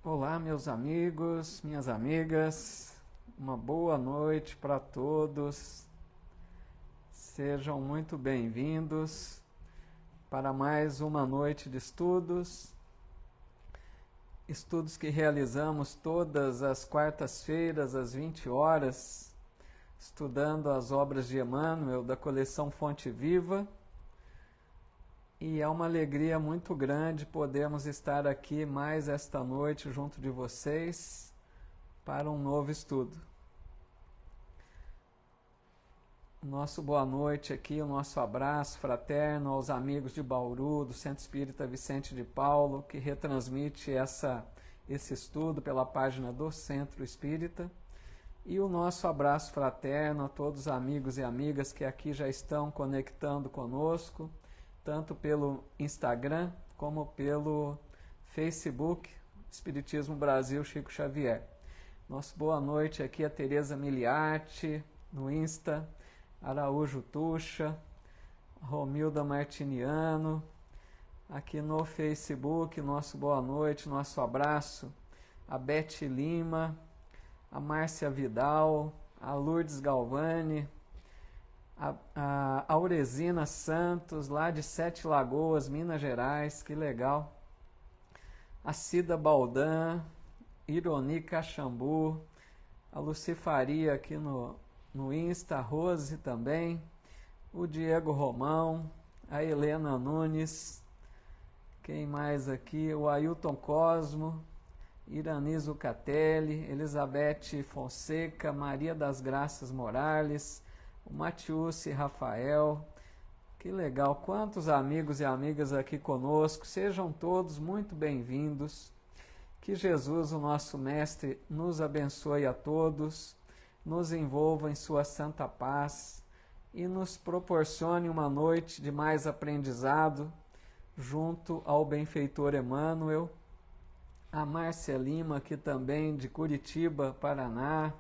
Olá, meus amigos, minhas amigas, uma boa noite para todos. Sejam muito bem-vindos para mais uma noite de estudos. Estudos que realizamos todas as quartas-feiras, às 20 horas, estudando as obras de Emmanuel, da coleção Fonte Viva. E é uma alegria muito grande podermos estar aqui mais esta noite junto de vocês para um novo estudo. Nosso boa noite aqui, o nosso abraço fraterno aos amigos de Bauru, do Centro Espírita Vicente de Paulo, que retransmite esse estudo pela página do Centro Espírita. E o nosso abraço fraterno a todos os amigos e amigas que aqui já estão conectando conosco, tanto pelo Instagram como pelo Facebook, Espiritismo Brasil Chico Xavier. Nosso boa noite aqui a Tereza Miliarte, no Insta, Araújo Tuxa, Romilda Martiniano, aqui no Facebook, nosso boa noite, nosso abraço, a Beth Lima, a Márcia Vidal, a Lourdes Galvani, a Aurezina Santos, lá de Sete Lagoas, Minas Gerais, que legal. A Cida Baldan, Ironi Caxambu, a Lucifaria aqui no Insta, a Rose também, o Diego Romão, a Helena Nunes, quem mais aqui? O Ailton Cosmo, Irani Zucatelli, Elizabeth Fonseca, Maria das Graças Morales, o Matiusi Rafael, que legal, quantos amigos e amigas aqui conosco, sejam todos muito bem-vindos, que Jesus, o nosso Mestre, nos abençoe a todos, nos envolva em sua santa paz e nos proporcione uma noite de mais aprendizado junto ao benfeitor Emmanuel, a Márcia Lima aqui também de Curitiba, Paraná,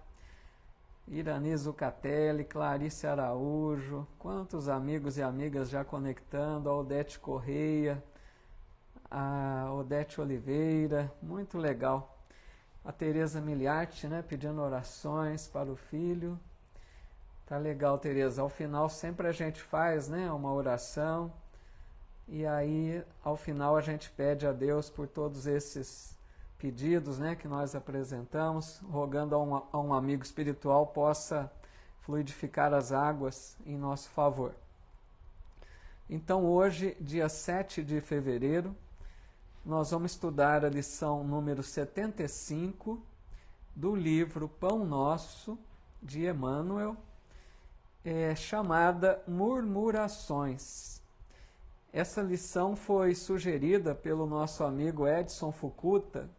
Irani Zucatelli, Clarice Araújo, quantos amigos e amigas já conectando, a Odete Correia, a Odete Oliveira, muito legal. A Tereza Miliarte, né, pedindo orações para o filho. Tá legal, Tereza. Ao final sempre a gente faz, né, uma oração e aí ao final a gente pede a Deus por todos esses pedidos, né, que nós apresentamos, rogando a um amigo espiritual possa fluidificar as águas em nosso favor. Então hoje, dia 7 de fevereiro, nós vamos estudar a lição número 75 do livro Pão Nosso, de Emmanuel, chamada Murmurações. Essa lição foi sugerida pelo nosso amigo Edson Fukuta,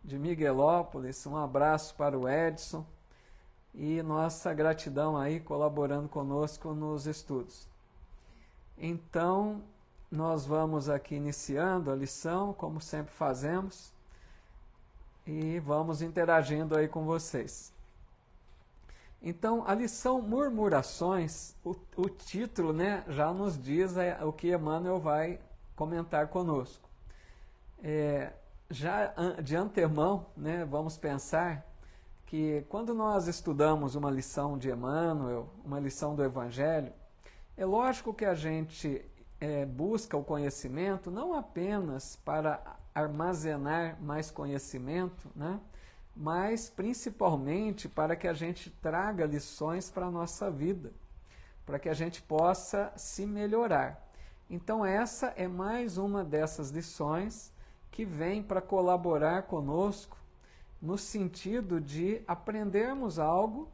de Miguelópolis. Um abraço para o Edson e nossa gratidão aí colaborando conosco nos estudos. Então, nós vamos aqui iniciando a lição, como sempre fazemos, e vamos interagindo aí com vocês. Então, a lição Murmurações, o título, né, já nos diz o que Emmanuel vai comentar conosco. Já de antemão, né, vamos pensar que quando nós estudamos uma lição de Emmanuel, uma lição do Evangelho, é lógico que a gente busca o conhecimento não apenas para armazenar mais conhecimento, né, mas principalmente para que a gente traga lições para a nossa vida, para que a gente possa se melhorar. Então essa é mais uma dessas lições que vem para colaborar conosco no sentido de aprendermos algo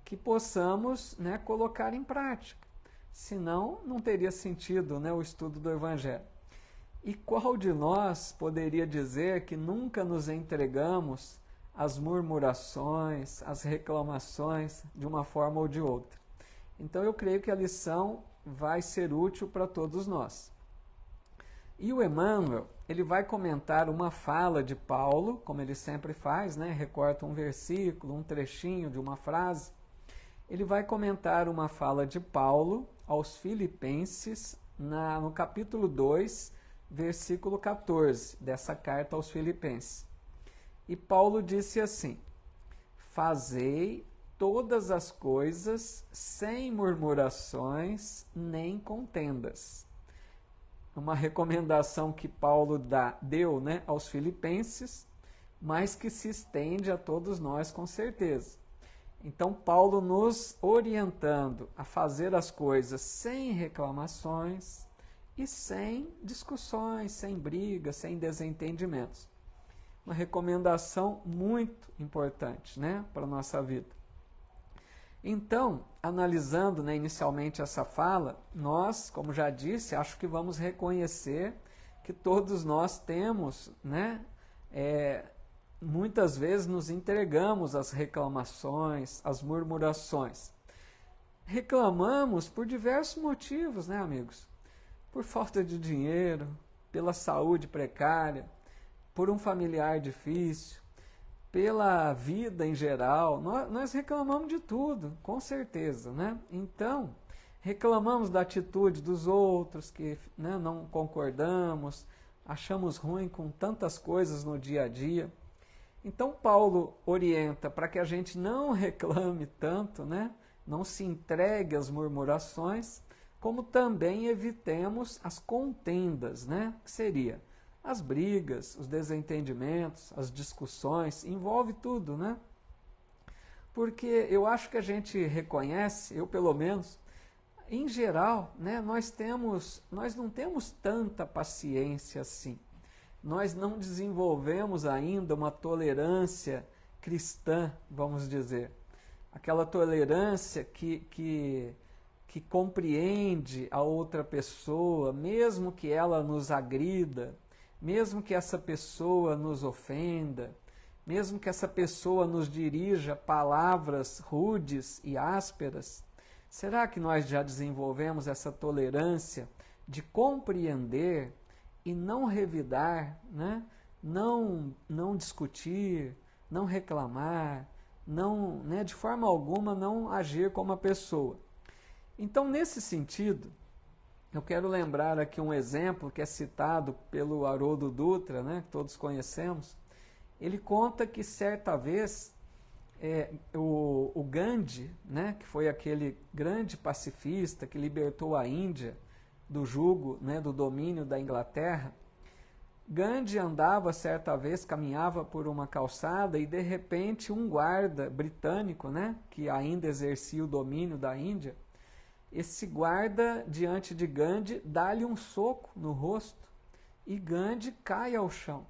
que possamos, né, colocar em prática. Senão, não teria sentido, né, o estudo do Evangelho. E qual de nós poderia dizer que nunca nos entregamos às murmurações, às reclamações, de uma forma ou de outra? Então, eu creio que a lição vai ser útil para todos nós. E o Emmanuel, ele vai comentar uma fala de Paulo, como ele sempre faz, né? Recorta um versículo, um trechinho de uma frase. Ele vai comentar uma fala de Paulo aos Filipenses, no capítulo 2, versículo 14, dessa carta aos Filipenses. E Paulo disse assim: fazei todas as coisas sem murmurações nem contendas. Uma recomendação que Paulo deu, né, aos filipenses, mas que se estende a todos nós com certeza. Então, Paulo nos orientando a fazer as coisas sem reclamações e sem discussões, sem brigas, sem desentendimentos. Uma recomendação muito importante, né, para a nossa vida. Então, analisando, né, inicialmente essa fala, nós, como já disse, acho que vamos reconhecer que todos nós temos, né, muitas vezes nos entregamos às reclamações, às murmurações. Reclamamos por diversos motivos, né, amigos? Por falta de dinheiro, pela saúde precária, por um familiar difícil, pela vida em geral. Nós reclamamos de tudo, com certeza, né? Então, reclamamos da atitude dos outros, que, né, não concordamos, achamos ruim com tantas coisas no dia a dia. Então, Paulo orienta para que a gente não reclame tanto, né? Não se entregue às murmurações, como também evitemos as contendas, né? Que seria as brigas, os desentendimentos, as discussões, envolve tudo, né? Porque eu acho que a gente reconhece, eu pelo menos, em geral, né, nós não temos tanta paciência assim. Nós não desenvolvemos ainda uma tolerância cristã, vamos dizer. Aquela tolerância que compreende a outra pessoa, mesmo que ela nos agrida, mesmo que essa pessoa nos ofenda, mesmo que essa pessoa nos dirija palavras rudes e ásperas. Será que nós já desenvolvemos essa tolerância de compreender e não revidar, né? Não discutir, não reclamar, né, de forma alguma não agir como a pessoa? Então, nesse sentido, eu quero lembrar aqui um exemplo que é citado pelo Haroldo Dutra, né, que todos conhecemos. Ele conta que certa vez o Gandhi, né, que foi aquele grande pacifista que libertou a Índia do jugo, né, do domínio da Inglaterra, Gandhi andava certa vez, caminhava por uma calçada e de repente um guarda britânico, né, que ainda exercia o domínio da Índia, esse guarda diante de Gandhi dá-lhe um soco no rosto e Gandhi cai ao chão.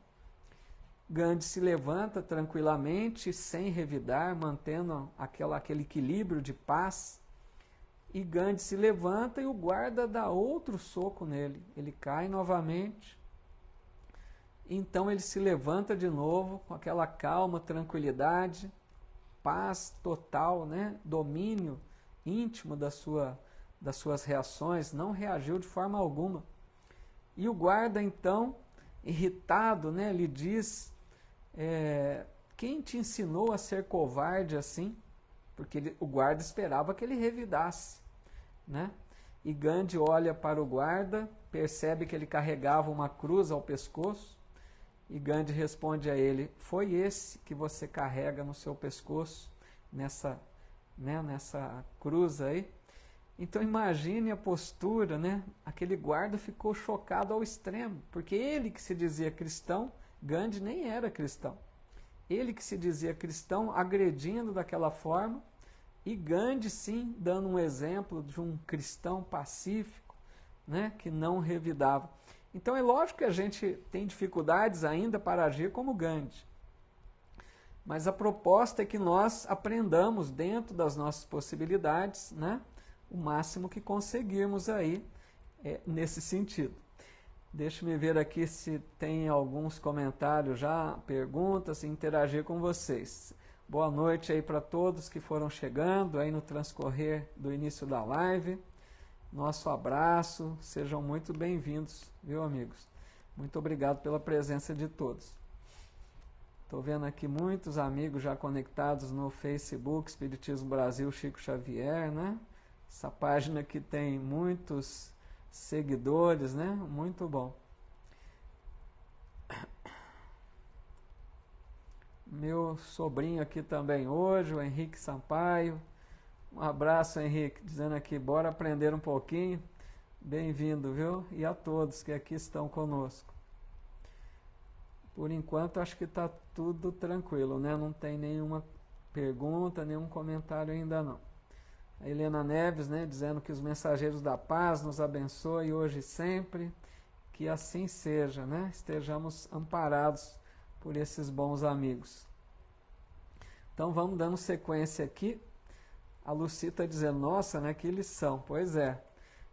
Gandhi se levanta tranquilamente, sem revidar, mantendo aquele equilíbrio de paz. E Gandhi se levanta e o guarda dá outro soco nele. Ele cai novamente. Então ele se levanta de novo com aquela calma, tranquilidade, paz total, né? Domínio íntimo das suas reações, não reagiu de forma alguma. E o guarda então, irritado, né, lhe diz: quem te ensinou a ser covarde assim? Porque o guarda esperava que ele revidasse, né? E Gandhi olha para o guarda, percebe que ele carregava uma cruz ao pescoço, e Gandhi responde a ele: foi esse que você carrega no seu pescoço, nessa cruz aí? Então imagine a postura, né? Aquele guarda ficou chocado ao extremo, porque ele que se dizia cristão, Gandhi nem era cristão. Ele que se dizia cristão agredindo daquela forma, e Gandhi sim dando um exemplo de um cristão pacífico, né? Que não revidava. Então é lógico que a gente tem dificuldades ainda para agir como Gandhi. Mas a proposta é que nós aprendamos dentro das nossas possibilidades, né? O máximo que conseguirmos aí nesse sentido. Deixa-me ver aqui se tem alguns comentários já, perguntas, interagir com vocês. Boa noite aí para todos que foram chegando aí no transcorrer do início da live. Nosso abraço, sejam muito bem-vindos, viu, amigos? Muito obrigado pela presença de todos. Estou vendo aqui muitos amigos já conectados no Facebook, Espiritismo Brasil, Chico Xavier, né? Essa página que tem muitos seguidores, né? Muito bom. meu sobrinho aqui também hoje, o Henrique Sampaio. Um abraço, Henrique, dizendo aqui, bora aprender um pouquinho. Bem-vindo, viu? E a todos que aqui estão conosco. Por enquanto, acho que está tudo tranquilo, né? Não tem nenhuma pergunta, nenhum comentário ainda não. A Helena Neves, né, dizendo que os mensageiros da paz nos abençoem hoje e sempre. Que assim seja, né? Estejamos amparados por esses bons amigos. Então vamos dando sequência aqui. A Lucy está dizendo, nossa, né, que lição. Pois é,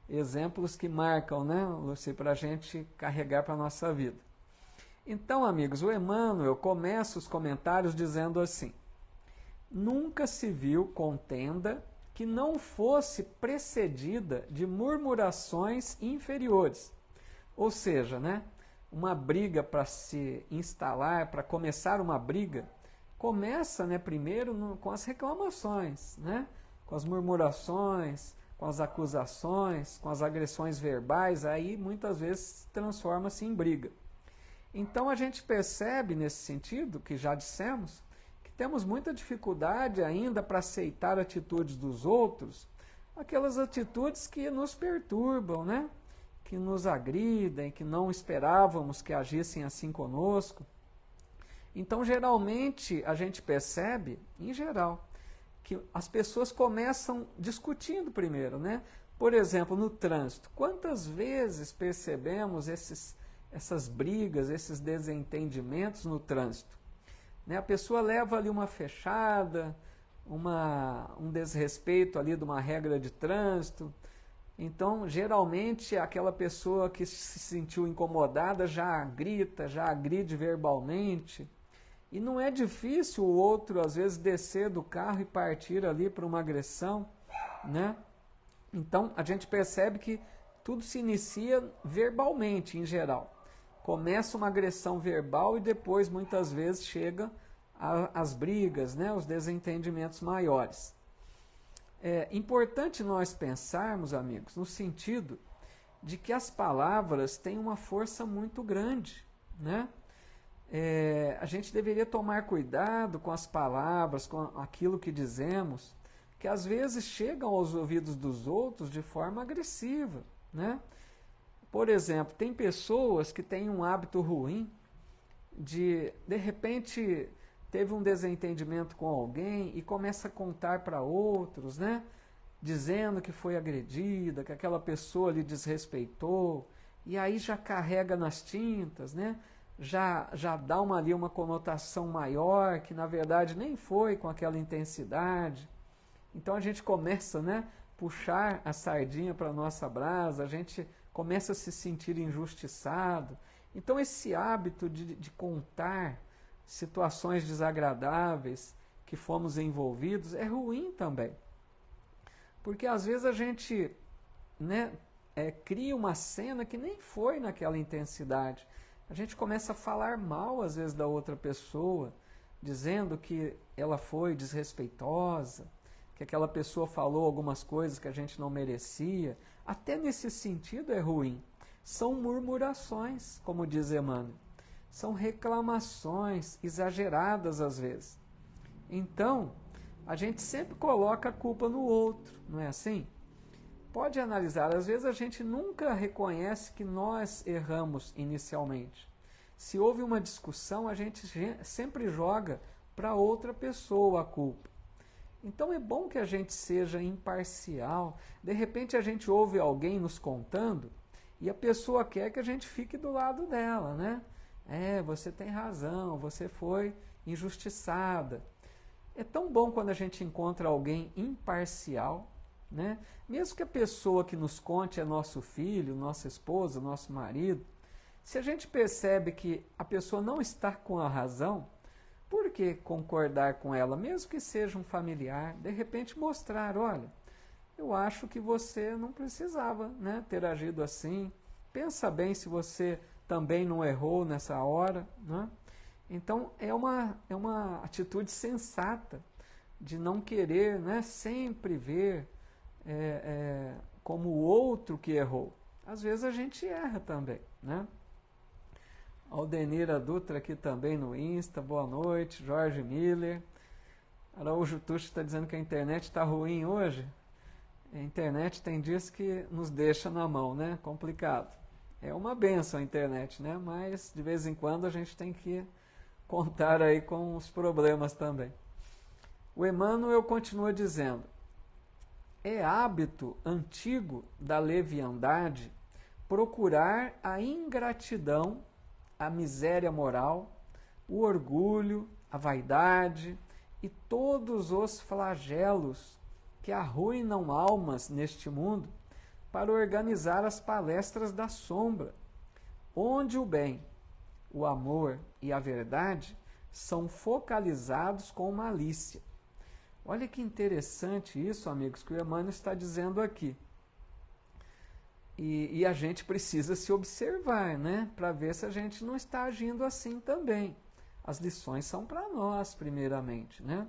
exemplos que marcam, né, Lucy, para a gente carregar para a nossa vida. Então, amigos, o Emmanuel começa os comentários dizendo assim, nunca se viu contenda que não fosse precedida de murmurações inferiores. Ou seja, né, uma briga para se instalar, para começar uma briga, começa, né, primeiro com as reclamações, né, com as murmurações, com as acusações, com as agressões verbais, aí muitas vezes transforma-se em briga. Então a gente percebe nesse sentido, que já dissemos, que temos muita dificuldade ainda para aceitar atitudes dos outros, aquelas atitudes que nos perturbam, né? Que nos agridem, que não esperávamos que agissem assim conosco. Então, geralmente, a gente percebe, em geral, que as pessoas começam discutindo primeiro, né? Por exemplo, no trânsito, quantas vezes percebemos essas brigas, esses desentendimentos no trânsito? Né? A pessoa leva ali uma fechada, um desrespeito ali de uma regra de trânsito. Então, geralmente, aquela pessoa que se sentiu incomodada já grita, já agride verbalmente. E não é difícil o outro, às vezes, descer do carro e partir ali para uma agressão, né? Então, a gente percebe que tudo se inicia verbalmente, em geral. Começa uma agressão verbal e depois, muitas vezes, chega às brigas, né? Os desentendimentos maiores. É importante nós pensarmos, amigos, no sentido de que as palavras têm uma força muito grande, né? A gente deveria tomar cuidado com as palavras, com aquilo que dizemos, que às vezes chegam aos ouvidos dos outros de forma agressiva, né? Por exemplo, tem pessoas que têm um hábito ruim de repente, teve um desentendimento com alguém e começa a contar para outros, né? Dizendo que foi agredida, que aquela pessoa lhe desrespeitou, e aí já carrega nas tintas, né? Já dá ali uma conotação maior, que na verdade nem foi com aquela intensidade. Então a gente começa, né, puxar a sardinha para a nossa brasa, a gente começa a se sentir injustiçado. Então esse hábito de contar situações desagradáveis que fomos envolvidos é ruim também. Porque às vezes a gente, né, cria uma cena que nem foi naquela intensidade. A gente começa a falar mal às vezes da outra pessoa, dizendo que ela foi desrespeitosa, que aquela pessoa falou algumas coisas que a gente não merecia. Até nesse sentido é ruim. São murmurações, como diz Emmanuel. São reclamações exageradas às vezes. Então, a gente sempre coloca a culpa no outro, não é assim? Pode analisar, às vezes a gente nunca reconhece que nós erramos inicialmente. Se houve uma discussão, a gente sempre joga para outra pessoa a culpa. Então é bom que a gente seja imparcial. De repente a gente ouve alguém nos contando e a pessoa quer que a gente fique do lado dela, né? Você tem razão, você foi injustiçada. É tão bom quando a gente encontra alguém imparcial, né? Mesmo que a pessoa que nos conte é nosso filho, nossa esposa, nosso marido, se a gente percebe que a pessoa não está com a razão, por que concordar com ela, mesmo que seja um familiar, de repente mostrar, olha, eu acho que você não precisava, né, ter agido assim, pensa bem se você também não errou nessa hora, né? Então é uma atitude sensata de não querer, né, sempre ver como o outro que errou. Às vezes a gente erra também, né? Aldenira Dutra aqui também no Insta, boa noite. Jorge Miller. Araújo Tuxo está dizendo que a internet está ruim hoje. A internet tem dias que nos deixa na mão, né? Complicado. É uma benção a internet, né? Mas de vez em quando a gente tem que contar aí com os problemas também. O Emmanuel continua dizendo: é hábito antigo da leviandade procurar a ingratidão, a miséria moral, o orgulho, a vaidade e todos os flagelos que arruinam almas neste mundo para organizar as palestras da sombra, onde o bem, o amor e a verdade são focalizados com malícia. Olha que interessante isso, amigos, que o Emmanuel está dizendo aqui. E a gente precisa se observar, né? Para ver se a gente não está agindo assim também. As lições são para nós, primeiramente, né?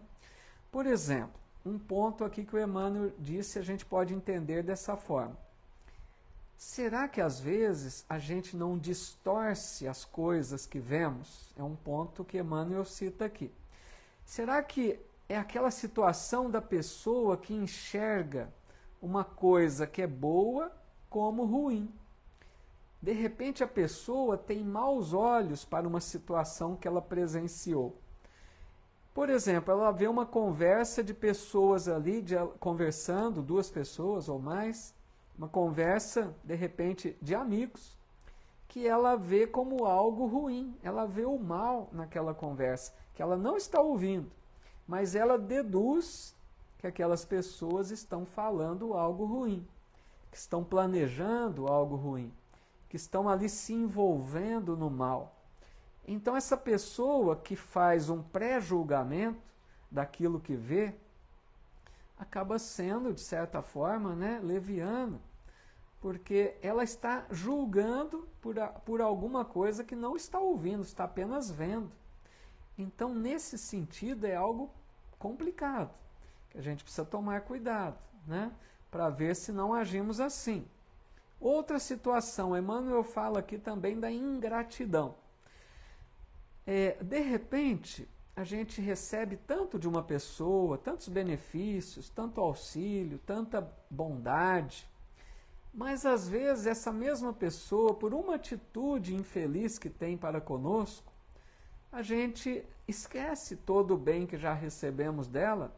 Por exemplo, um ponto aqui que o Emmanuel disse a gente pode entender dessa forma. Será que às vezes a gente não distorce as coisas que vemos? É um ponto que Emmanuel cita aqui. Será que é aquela situação da pessoa que enxerga uma coisa que é boa como ruim? De repente a pessoa tem maus olhos para uma situação que ela presenciou. Por exemplo, ela vê uma conversa de pessoas ali, conversando, duas pessoas ou mais, uma conversa, de repente, de amigos, que ela vê como algo ruim, ela vê o mal naquela conversa, que ela não está ouvindo, mas ela deduz que aquelas pessoas estão falando algo ruim, que estão planejando algo ruim, que estão ali se envolvendo no mal. Então essa pessoa que faz um pré-julgamento daquilo que vê, acaba sendo, de certa forma, né, leviana, porque ela está julgando por alguma coisa que não está ouvindo, está apenas vendo. Então, nesse sentido, é algo complicado, que a gente precisa tomar cuidado, né, para ver se não agimos assim. Outra situação, Emmanuel fala aqui também da ingratidão. De repente, a gente recebe tanto de uma pessoa, tantos benefícios, tanto auxílio, tanta bondade, mas às vezes essa mesma pessoa, por uma atitude infeliz que tem para conosco, a gente esquece todo o bem que já recebemos dela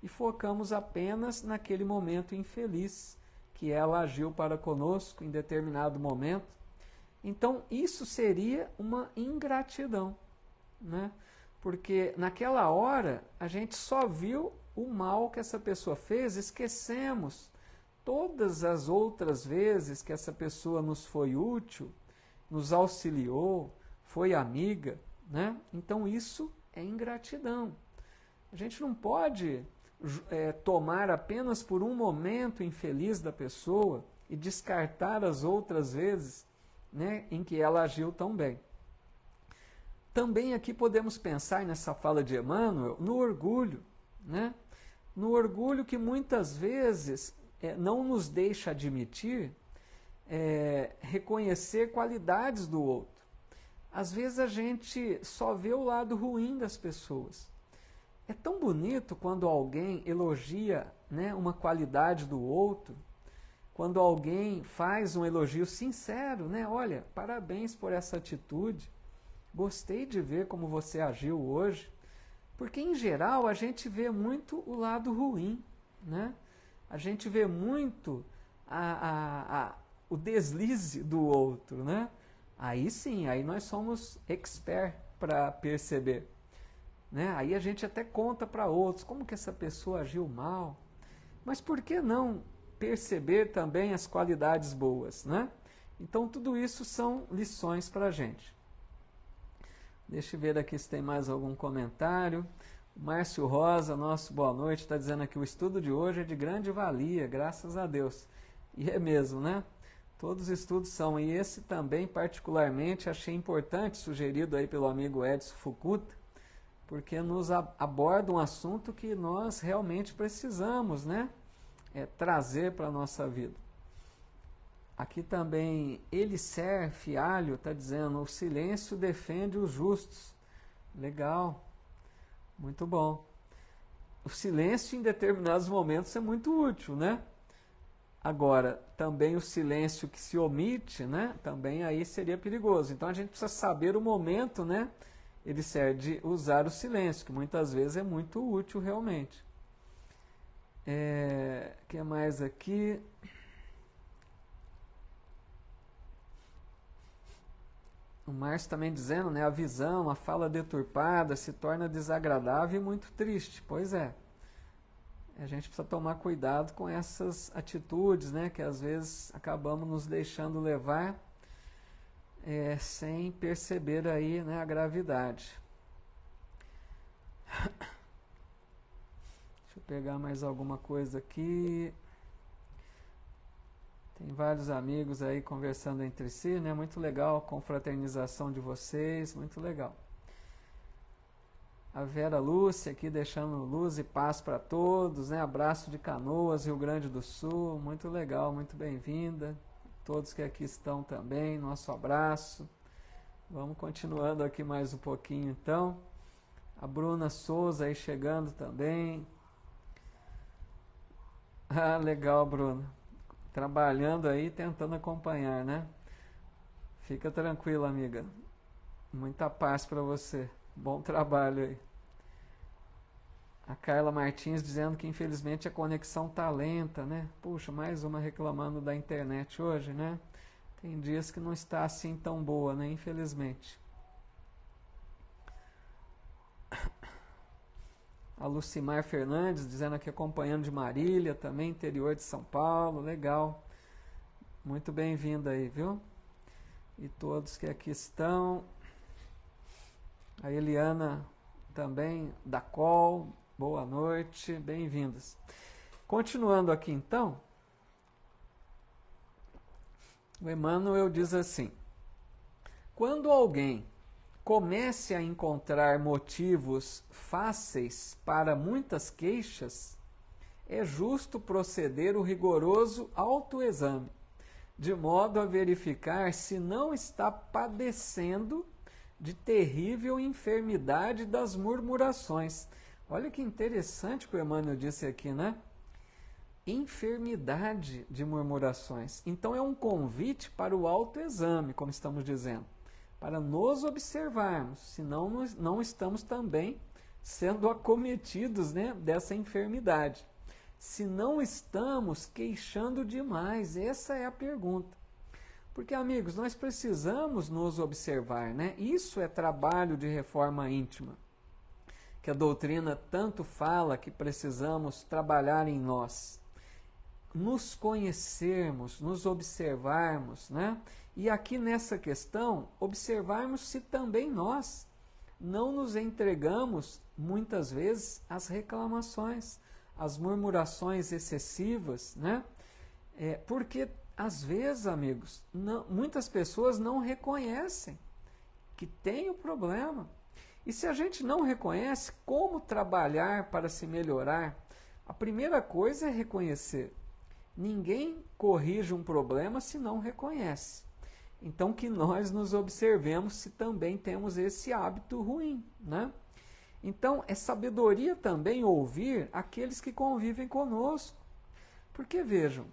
e focamos apenas naquele momento infeliz que ela agiu para conosco em determinado momento. Então, isso seria uma ingratidão, né? Porque naquela hora a gente só viu o mal que essa pessoa fez, esquecemos todas as outras vezes que essa pessoa nos foi útil, nos auxiliou, foi amiga, né? Então isso é ingratidão. A gente não pode tomar apenas por um momento infeliz da pessoa e descartar as outras vezes, né, em que ela agiu tão bem. Também aqui podemos pensar nessa fala de Emmanuel no orgulho, né? No orgulho que muitas vezes não nos deixa admitir, reconhecer qualidades do outro. Às vezes a gente só vê o lado ruim das pessoas. É tão bonito quando alguém elogia, né, uma qualidade do outro, quando alguém faz um elogio sincero, né? Olha, parabéns por essa atitude, gostei de ver como você agiu hoje, porque em geral a gente vê muito o lado ruim, né? A gente vê muito o deslize do outro, né? Aí sim, aí nós somos expert para perceber, né? Aí a gente até conta para outros como que essa pessoa agiu mal, mas por que não perceber também as qualidades boas, né? Então tudo isso são lições para a gente. Deixa eu ver aqui se tem mais algum comentário. Márcio Rosa, nosso boa noite, está dizendo aqui: o estudo de hoje é de grande valia, graças a Deus. E é mesmo, né? Todos os estudos são, e esse também particularmente achei importante, sugerido aí pelo amigo Edson Fukuta, porque nos aborda um assunto que nós realmente precisamos, né, trazer para a nossa vida. Aqui também, Elicer Fialho está dizendo, o silêncio defende os justos. Legal, muito bom. O silêncio em determinados momentos é muito útil, né? Agora, também o silêncio que se omite, né? Também aí seria perigoso. Então a gente precisa saber o momento, né? Elicer, de usar o silêncio, que muitas vezes é muito útil realmente. O que mais aqui? O Márcio também dizendo, né? A visão, a fala deturpada se torna desagradável e muito triste. Pois é. A gente precisa tomar cuidado com essas atitudes, né? Que às vezes acabamos nos deixando levar sem perceber aí, né, a gravidade. Deixa eu pegar mais alguma coisa aqui. Tem vários amigos aí conversando entre si, né? Muito legal a confraternização de vocês, muito legal. A Vera Lúcia aqui deixando luz e paz para todos, né? Abraço de Canoas, Rio Grande do Sul, muito legal, muito bem-vinda. Todos que aqui estão também, nosso abraço. Vamos continuando aqui mais um pouquinho então. A Bruna Souza aí chegando também. Ah, legal, Bruna. Trabalhando aí, tentando acompanhar, né? Fica tranquila, amiga. Muita paz para você. Bom trabalho aí. A Carla Martins dizendo que infelizmente a conexão tá lenta, né? Puxa, mais uma reclamando da internet hoje, né? Tem dias que não está assim tão boa, né? Infelizmente. A Lucimar Fernandes dizendo aqui acompanhando de Marília, também interior de São Paulo, legal. Muito bem-vinda aí, viu? E todos que aqui estão. A Eliana também, da Col, boa noite, bem-vindas. Continuando aqui então, o Emmanuel diz assim: quando alguém comece a encontrar motivos fáceis para muitas queixas, é justo proceder o rigoroso autoexame, de modo a verificar se não está padecendo de terrível enfermidade das murmurações. Olha que interessante que o Emmanuel disse aqui, né? Enfermidade de murmurações. Então é um convite para o autoexame, como estamos dizendo, para nos observarmos, senão não estamos também sendo acometidos, né, dessa enfermidade. Se não estamos queixando demais, essa é a pergunta. Porque, amigos, nós precisamos nos observar, né? Isso é trabalho de reforma íntima, que a doutrina tanto fala que precisamos trabalhar em nós. Nos conhecermos, nos observarmos, né? E aqui nessa questão, observarmos se também nós não nos entregamos, muitas vezes, às reclamações, às murmurações excessivas, né? Porque às vezes, amigos, muitas pessoas não reconhecem que tem o problema. E se a gente não reconhece, como trabalhar para se melhorar? A primeira coisa é reconhecer. Ninguém corrige um problema se não reconhece. Então, que nós nos observemos se também temos esse hábito ruim, né? Então, é sabedoria também ouvir aqueles que convivem conosco. Porque, vejam,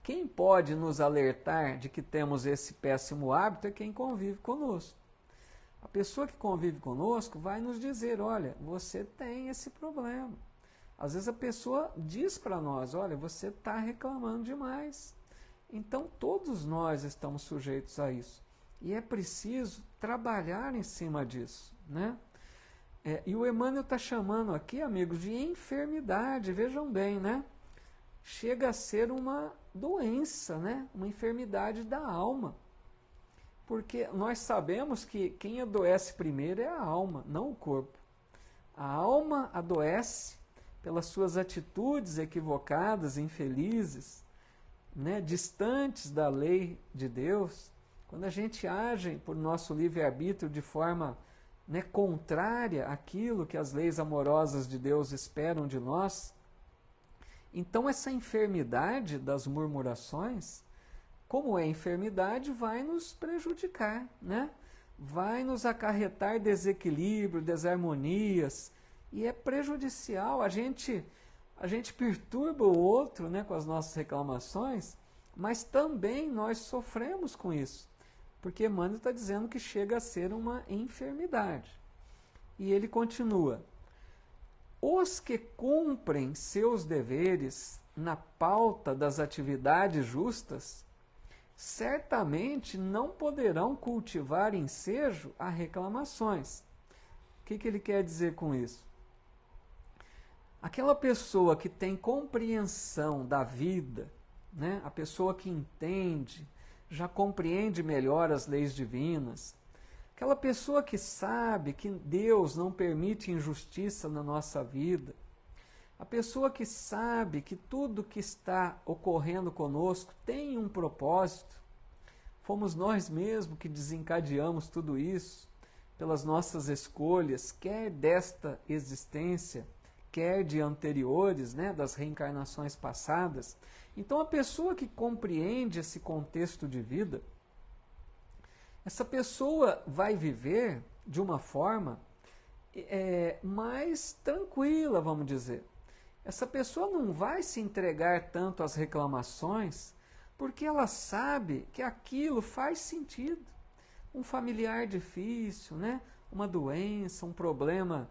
quem pode nos alertar de que temos esse péssimo hábito é quem convive conosco. A pessoa que convive conosco vai nos dizer, olha, você tem esse problema. Às vezes a pessoa diz para nós, olha, você está reclamando demais. Então todos nós estamos sujeitos a isso. E é preciso trabalhar em cima disso, né? E o Emmanuel está chamando aqui, amigos, de enfermidade, vejam bem, né? Chega a ser uma doença, né? Uma enfermidade da alma. Porque nós sabemos que quem adoece primeiro é a alma, não o corpo. A alma adoece pelas suas atitudes equivocadas, infelizes, né? Distantes da lei de Deus. Quando a gente age por nosso livre-arbítrio de forma, né, contrária àquilo que as leis amorosas de Deus esperam de nós, então essa enfermidade das murmurações como é enfermidade, vai nos prejudicar, né? Vai nos acarretar desequilíbrio, desarmonias, e é prejudicial. A gente perturba o outro, né, com as nossas reclamações, mas também nós sofremos com isso, porque Emmanuel está dizendo que chega a ser uma enfermidade. E ele continua: os que cumprem seus deveres na pauta das atividades justas, certamente não poderão cultivar ensejo a reclamações. O que ele quer dizer com isso? Aquela pessoa que tem compreensão da vida, né? A pessoa que entende, já compreende melhor as leis divinas, aquela pessoa que sabe que Deus não permite injustiça na nossa vida, a pessoa que sabe que tudo que está ocorrendo conosco tem um propósito, fomos nós mesmos que desencadeamos tudo isso pelas nossas escolhas, quer desta existência, quer de anteriores, né, das reencarnações passadas. Então a pessoa que compreende esse contexto de vida, essa pessoa vai viver de uma forma mais tranquila, vamos dizer. Essa pessoa não vai se entregar tanto às reclamações, porque ela sabe que aquilo faz sentido. Um familiar difícil, né? Uma doença, um problema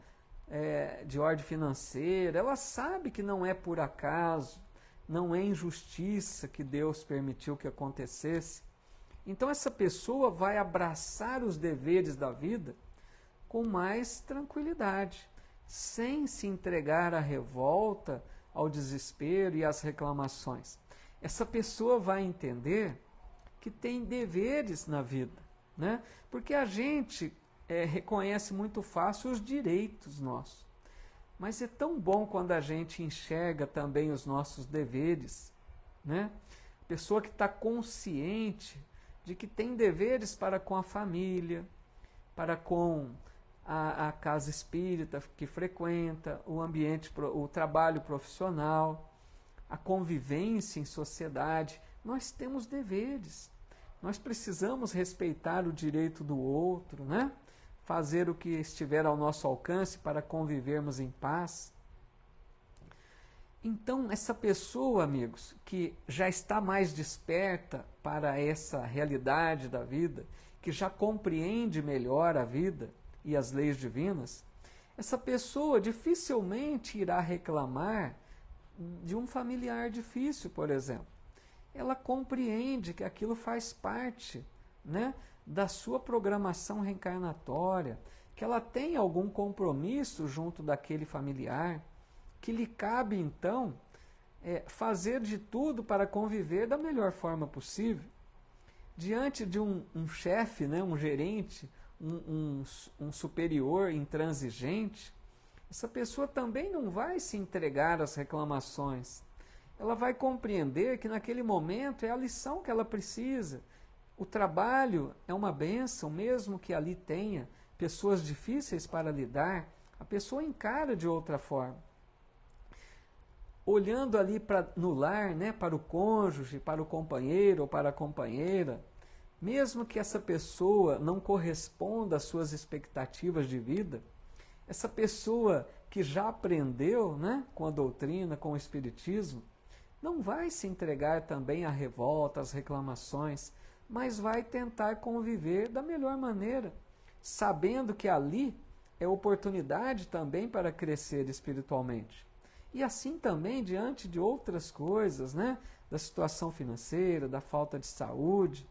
de ordem financeira, ela sabe que não é por acaso, não é injustiça que Deus permitiu que acontecesse. Então essa pessoa vai abraçar os deveres da vida com mais tranquilidade, sem se entregar à revolta, ao desespero e às reclamações. Essa pessoa vai entender que tem deveres na vida, né? Porque a gente reconhece muito fácil os direitos nossos, mas é tão bom quando a gente enxerga também os nossos deveres, né? A pessoa que está consciente de que tem deveres para com a família, para com a casa espírita que frequenta, o ambiente, o trabalho profissional, a convivência em sociedade. Nós temos deveres. Nós precisamos respeitar o direito do outro, né? Fazer o que estiver ao nosso alcance para convivermos em paz. Então, essa pessoa, amigos, que já está mais desperta para essa realidade da vida, que já compreende melhor a vida e as leis divinas, essa pessoa dificilmente irá reclamar de um familiar difícil, por exemplo. Ela compreende que aquilo faz parte, né, da sua programação reencarnatória, que ela tem algum compromisso junto daquele familiar, que lhe cabe então fazer de tudo para conviver da melhor forma possível. Diante de um chefe, né, um gerente, um superior intransigente, essa pessoa também não vai se entregar às reclamações. Ela vai compreender que naquele momento é a lição que ela precisa. O trabalho é uma bênção, mesmo que ali tenha pessoas difíceis para lidar, a pessoa encara de outra forma. Olhando ali no lar, né, para o cônjuge, para o companheiro ou para a companheira, mesmo que essa pessoa não corresponda às suas expectativas de vida, essa pessoa que já aprendeu, né, com a doutrina, com o espiritismo, não vai se entregar também à revolta, às reclamações, mas vai tentar conviver da melhor maneira, sabendo que ali é oportunidade também para crescer espiritualmente. E assim também diante de outras coisas, né, da situação financeira, da falta de saúde,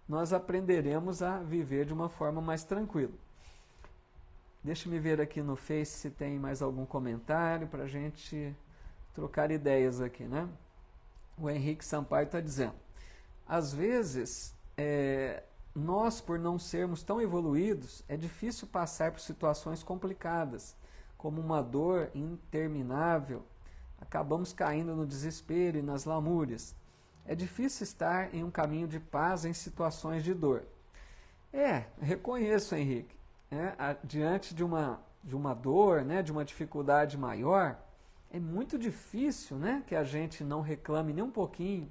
nós aprenderemos a viver de uma forma mais tranquila. Deixa-me ver aqui no Face se tem mais algum comentário para a gente trocar ideias aqui, né? O Henrique Sampaio está dizendo: às vezes, nós, por não sermos tão evoluídos, é difícil passar por situações complicadas, como uma dor interminável. Acabamos caindo no desespero e nas lamúrias. É difícil estar em um caminho de paz em situações de dor. Reconheço, Henrique. Diante de uma dor, né, de uma dificuldade maior, é muito difícil, né, que a gente não reclame nem um pouquinho,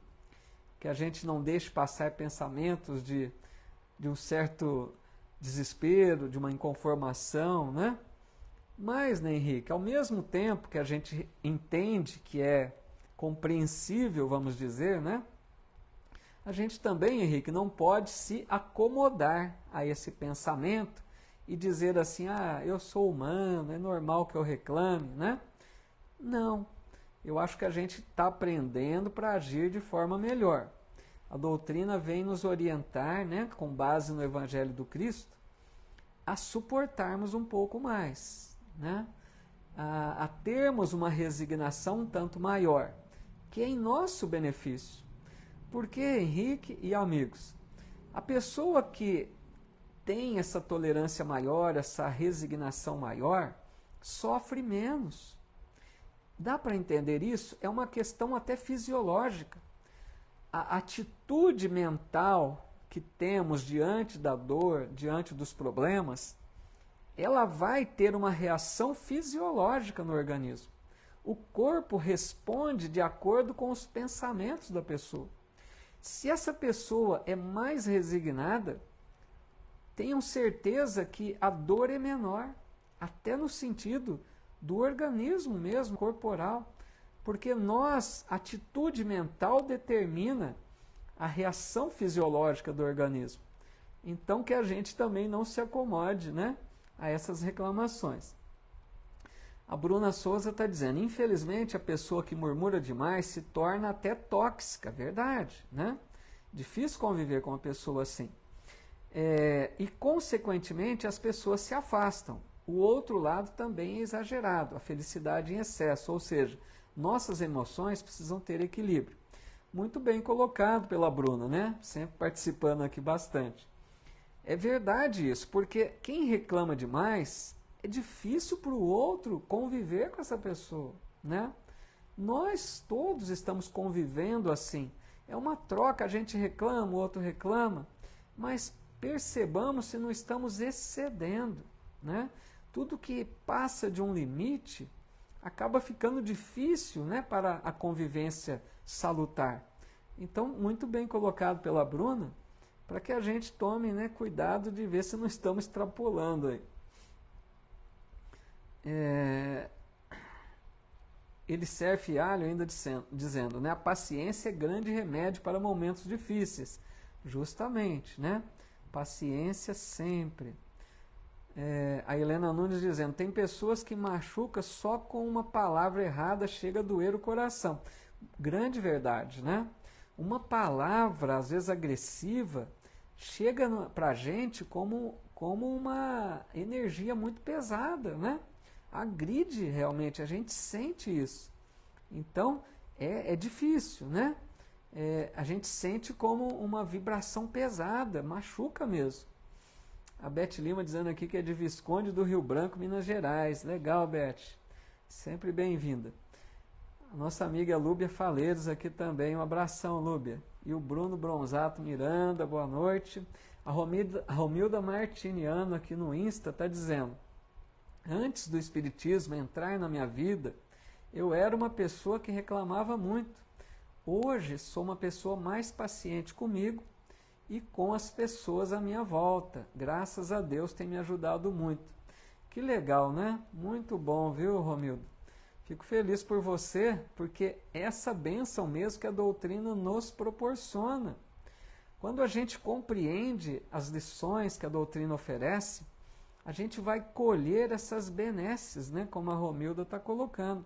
que a gente não deixe passar pensamentos de um certo desespero, de uma inconformação, né? Mas, né, Henrique, ao mesmo tempo que a gente entende que é compreensível, vamos dizer, né? A gente também, Henrique, não pode se acomodar a esse pensamento e dizer assim, eu sou humano, é normal que eu reclame, né? Não, eu acho que a gente está aprendendo para agir de forma melhor. A doutrina vem nos orientar, né, com base no Evangelho do Cristo, a suportarmos um pouco mais, né? A termos uma resignação um tanto maior, que é em nosso benefício. Porque, Henrique e amigos, a pessoa que tem essa tolerância maior, essa resignação maior, sofre menos. Dá para entender isso? É uma questão até fisiológica. A atitude mental que temos diante da dor, diante dos problemas, ela vai ter uma reação fisiológica no organismo. O corpo responde de acordo com os pensamentos da pessoa. Se essa pessoa é mais resignada, tenham certeza que a dor é menor, até no sentido do organismo mesmo, corporal, porque a atitude mental determina a reação fisiológica do organismo. Então que a gente também não se acomode, né, a essas reclamações. A Bruna Souza está dizendo, infelizmente a pessoa que murmura demais se torna até tóxica, verdade, né? Difícil conviver com uma pessoa assim. E consequentemente as pessoas se afastam. O outro lado também é exagerado, a felicidade em excesso, ou seja, nossas emoções precisam ter equilíbrio. Muito bem colocado pela Bruna, né? Sempre participando aqui bastante. É verdade isso, porque quem reclama demais, é difícil para o outro conviver com essa pessoa, né? Nós todos estamos convivendo assim. É uma troca, a gente reclama, o outro reclama, mas percebamos se não estamos excedendo, né? Tudo que passa de um limite acaba ficando difícil, né, para a convivência salutar. Então, muito bem colocado pela Bruna, para que a gente tome, né, cuidado de ver se não estamos extrapolando aí. Ele serve alho ainda dizendo, né, a paciência é grande remédio para momentos difíceis. Justamente, né? Paciência sempre. A Helena Nunes dizendo, tem pessoas que machucam só com uma palavra errada, chega a doer o coração. Grande verdade, né? Uma palavra, às vezes agressiva, chega para a gente como uma energia muito pesada, né? Agride realmente, a gente sente isso. Então, é difícil, né? A gente sente como uma vibração pesada, machuca mesmo. A Beth Lima dizendo aqui que é de Visconde do Rio Branco, Minas Gerais. Legal, Beth. Sempre bem-vinda. A nossa amiga Lúbia Faleiros aqui também. Um abração, Lúbia. E o Bruno Bronzato Miranda, boa noite. A Romilda Martiniano aqui no Insta está dizendo, antes do Espiritismo entrar na minha vida, eu era uma pessoa que reclamava muito. Hoje sou uma pessoa mais paciente comigo e com as pessoas à minha volta. Graças a Deus tem me ajudado muito. Que legal, né? Muito bom, viu, Romildo? Fico feliz por você, porque essa bênção mesmo que a doutrina nos proporciona. Quando a gente compreende as lições que a doutrina oferece, a gente vai colher essas benesses, né? Como a Romilda está colocando.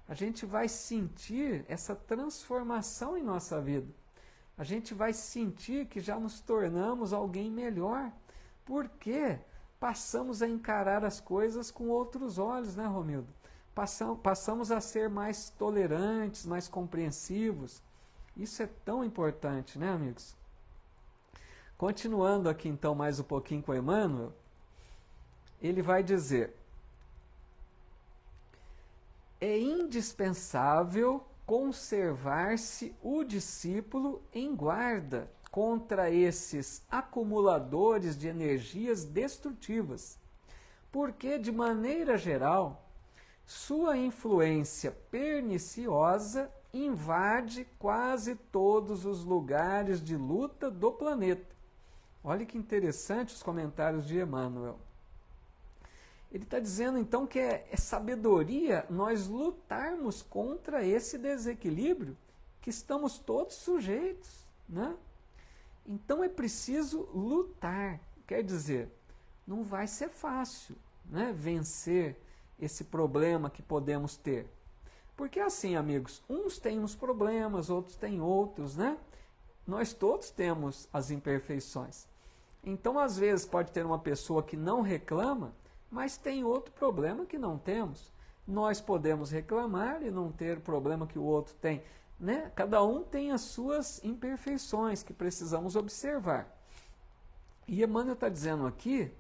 A gente vai sentir essa transformação em nossa vida. A gente vai sentir que já nos tornamos alguém melhor, porque passamos a encarar as coisas com outros olhos, né, Romildo? Passamos a ser mais tolerantes, mais compreensivos. Isso é tão importante, né, amigos? Continuando aqui então mais um pouquinho com Emmanuel, ele vai dizer, é indispensável conservar-se o discípulo em guarda contra esses acumuladores de energias destrutivas, porque, de maneira geral, sua influência perniciosa invade quase todos os lugares de luta do planeta. Olha que interessante os comentários de Emmanuel. Ele está dizendo então que é sabedoria nós lutarmos contra esse desequilíbrio que estamos todos sujeitos, né? Então é preciso lutar. Quer dizer, não vai ser fácil, né, vencer esse problema que podemos ter. Porque assim, amigos, uns têm uns problemas, outros têm outros, né? Nós todos temos as imperfeições. Então, às vezes, pode ter uma pessoa que não reclama, mas tem outro problema que não temos. Nós podemos reclamar e não ter o problema que o outro tem, né? Cada um tem as suas imperfeições que precisamos observar. E Emmanuel está dizendo aqui,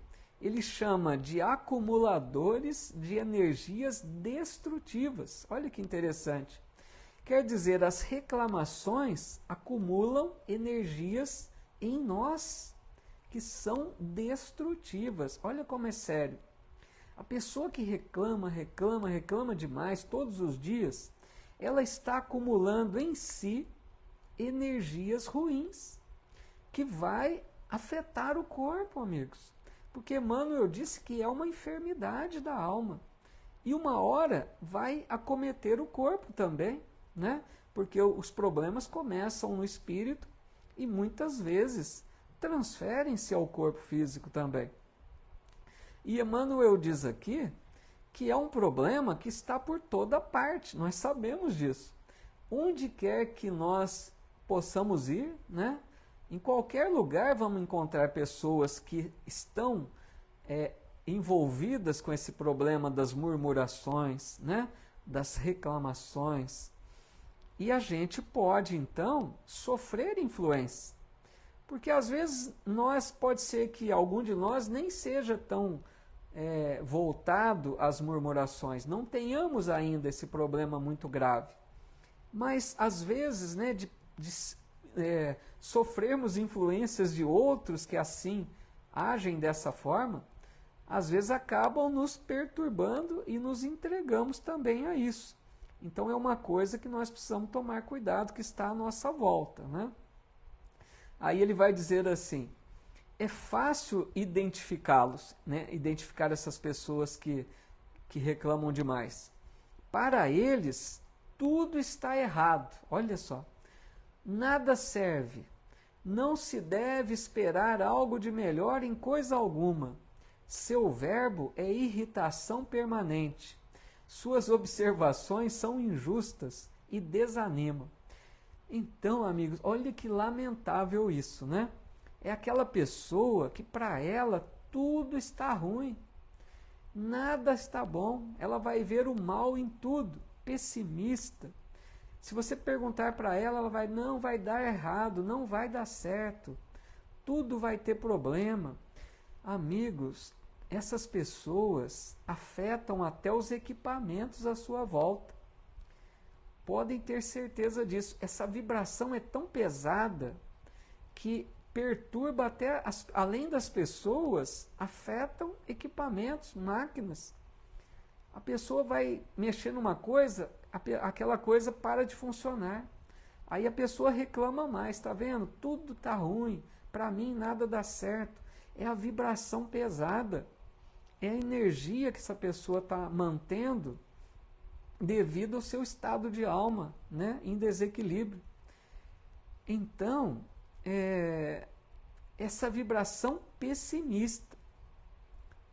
ele chama de acumuladores de energias destrutivas. Olha que interessante. Quer dizer, as reclamações acumulam energias em nós que são destrutivas. Olha como é sério. A pessoa que reclama demais todos os dias, ela está acumulando em si energias ruins, que vai afetar o corpo, amigos. Porque Emmanuel disse que é uma enfermidade da alma. E uma hora vai acometer o corpo também, né? Porque os problemas começam no espírito e muitas vezes transferem-se ao corpo físico também. E Emmanuel diz aqui que é um problema que está por toda parte, nós sabemos disso. Onde quer que nós possamos ir, né? Em qualquer lugar vamos encontrar pessoas que estão envolvidas com esse problema das murmurações, né? Das reclamações. E a gente pode, então, sofrer influência. Porque às vezes pode ser que algum de nós nem seja tão voltado às murmurações, não tenhamos ainda esse problema muito grave. Mas às vezes, né, sofrermos influências de outros que assim agem dessa forma, às vezes acabam nos perturbando e nos entregamos também a isso. Então é uma coisa que nós precisamos tomar cuidado, que está à nossa volta, né? Aí ele vai dizer assim, é fácil identificá-los, né? Identificar essas pessoas que reclamam demais. Para eles, tudo está errado. Olha só. Nada serve. Não se deve esperar algo de melhor em coisa alguma. Seu verbo é irritação permanente. Suas observações são injustas e desanimam. Então, amigos, olha que lamentável isso, né? É aquela pessoa que para ela tudo está ruim. Nada está bom. Ela vai ver o mal em tudo. Pessimista. Se você perguntar para ela, ela vai, não vai dar errado, não vai dar certo. Tudo vai ter problema. Amigos, essas pessoas afetam até os equipamentos à sua volta. Podem ter certeza disso. Essa vibração é tão pesada que perturba até, além das pessoas, afetam equipamentos, máquinas. A pessoa vai mexer numa coisa, aquela coisa para de funcionar. Aí a pessoa reclama mais, está vendo? Tudo está ruim, para mim nada dá certo. É a vibração pesada, é a energia que essa pessoa está mantendo devido ao seu estado de alma, né, em desequilíbrio. Então, essa vibração pessimista.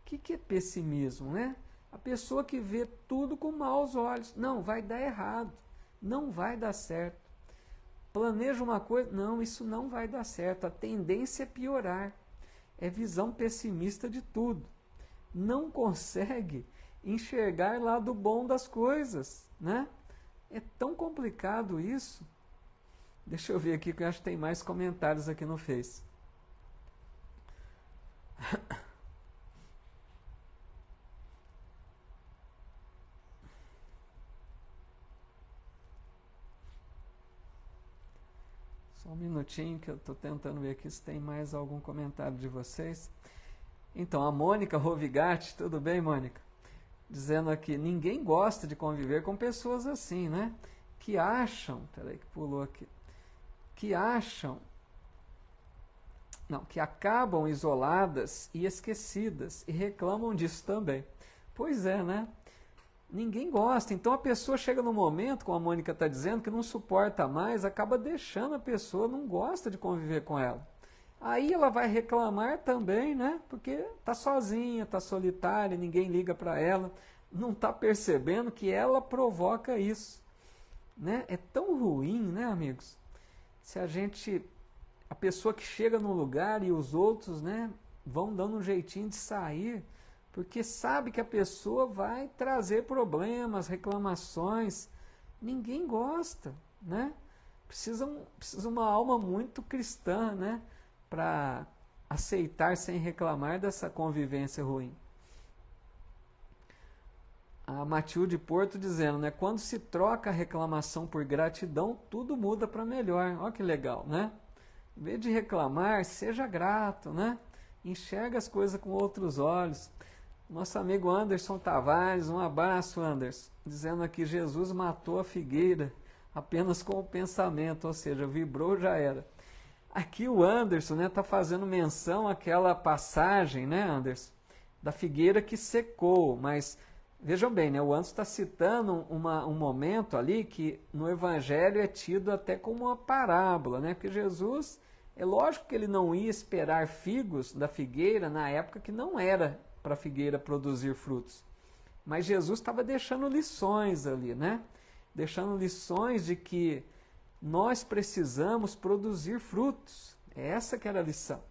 O que é pessimismo, né? A pessoa que vê tudo com maus olhos. Não, vai dar errado. Não vai dar certo. Planeja uma coisa. Não, isso não vai dar certo. A tendência é piorar. É visão pessimista de tudo. Não consegue enxergar lado bom das coisas, né? É tão complicado isso. Deixa eu ver aqui que eu acho que tem mais comentários aqui no Face. Só um minutinho que eu estou tentando ver aqui se tem mais algum comentário de vocês. Então, a Mônica Rovigatti, tudo bem, Mônica? Dizendo aqui, ninguém gosta de conviver com pessoas assim, né? que acham, peraí que pulou aqui, que acham, não, que acabam isoladas e esquecidas e reclamam disso também. Pois é, né? Ninguém gosta. Então a pessoa chega no momento, como a Mônica está dizendo, que não suporta mais, acaba deixando a pessoa, não gosta de conviver com ela. Aí ela vai reclamar também, né? Porque está sozinha, está solitária, ninguém liga para ela, não está percebendo que ela provoca isso. Né? É tão ruim, né, amigos? Se a pessoa que chega num lugar e os outros, né, vão dando um jeitinho de sair, porque sabe que a pessoa vai trazer problemas, reclamações. Ninguém gosta, né? Precisa uma alma muito cristã, né, para aceitar sem reclamar dessa convivência ruim. A Matilde Porto dizendo, né, quando se troca a reclamação por gratidão, tudo muda para melhor. Olha que legal, né? Em vez de reclamar, seja grato, né? Enxerga as coisas com outros olhos. Nosso amigo Anderson Tavares, um abraço, Anderson, dizendo aqui, Jesus matou a figueira apenas com o pensamento, ou seja, vibrou, já era. Aqui o Anderson, né, tá fazendo menção àquela passagem, né, Anderson, da figueira que secou, mas vejam bem, né, o Anderson está citando um momento ali que no Evangelho é tido até como uma parábola, né, porque Jesus, é lógico que ele não ia esperar figos da figueira na época que não era para a figueira produzir frutos. Mas Jesus estava deixando lições ali, né? Deixando lições de que nós precisamos produzir frutos. É essa que era a lição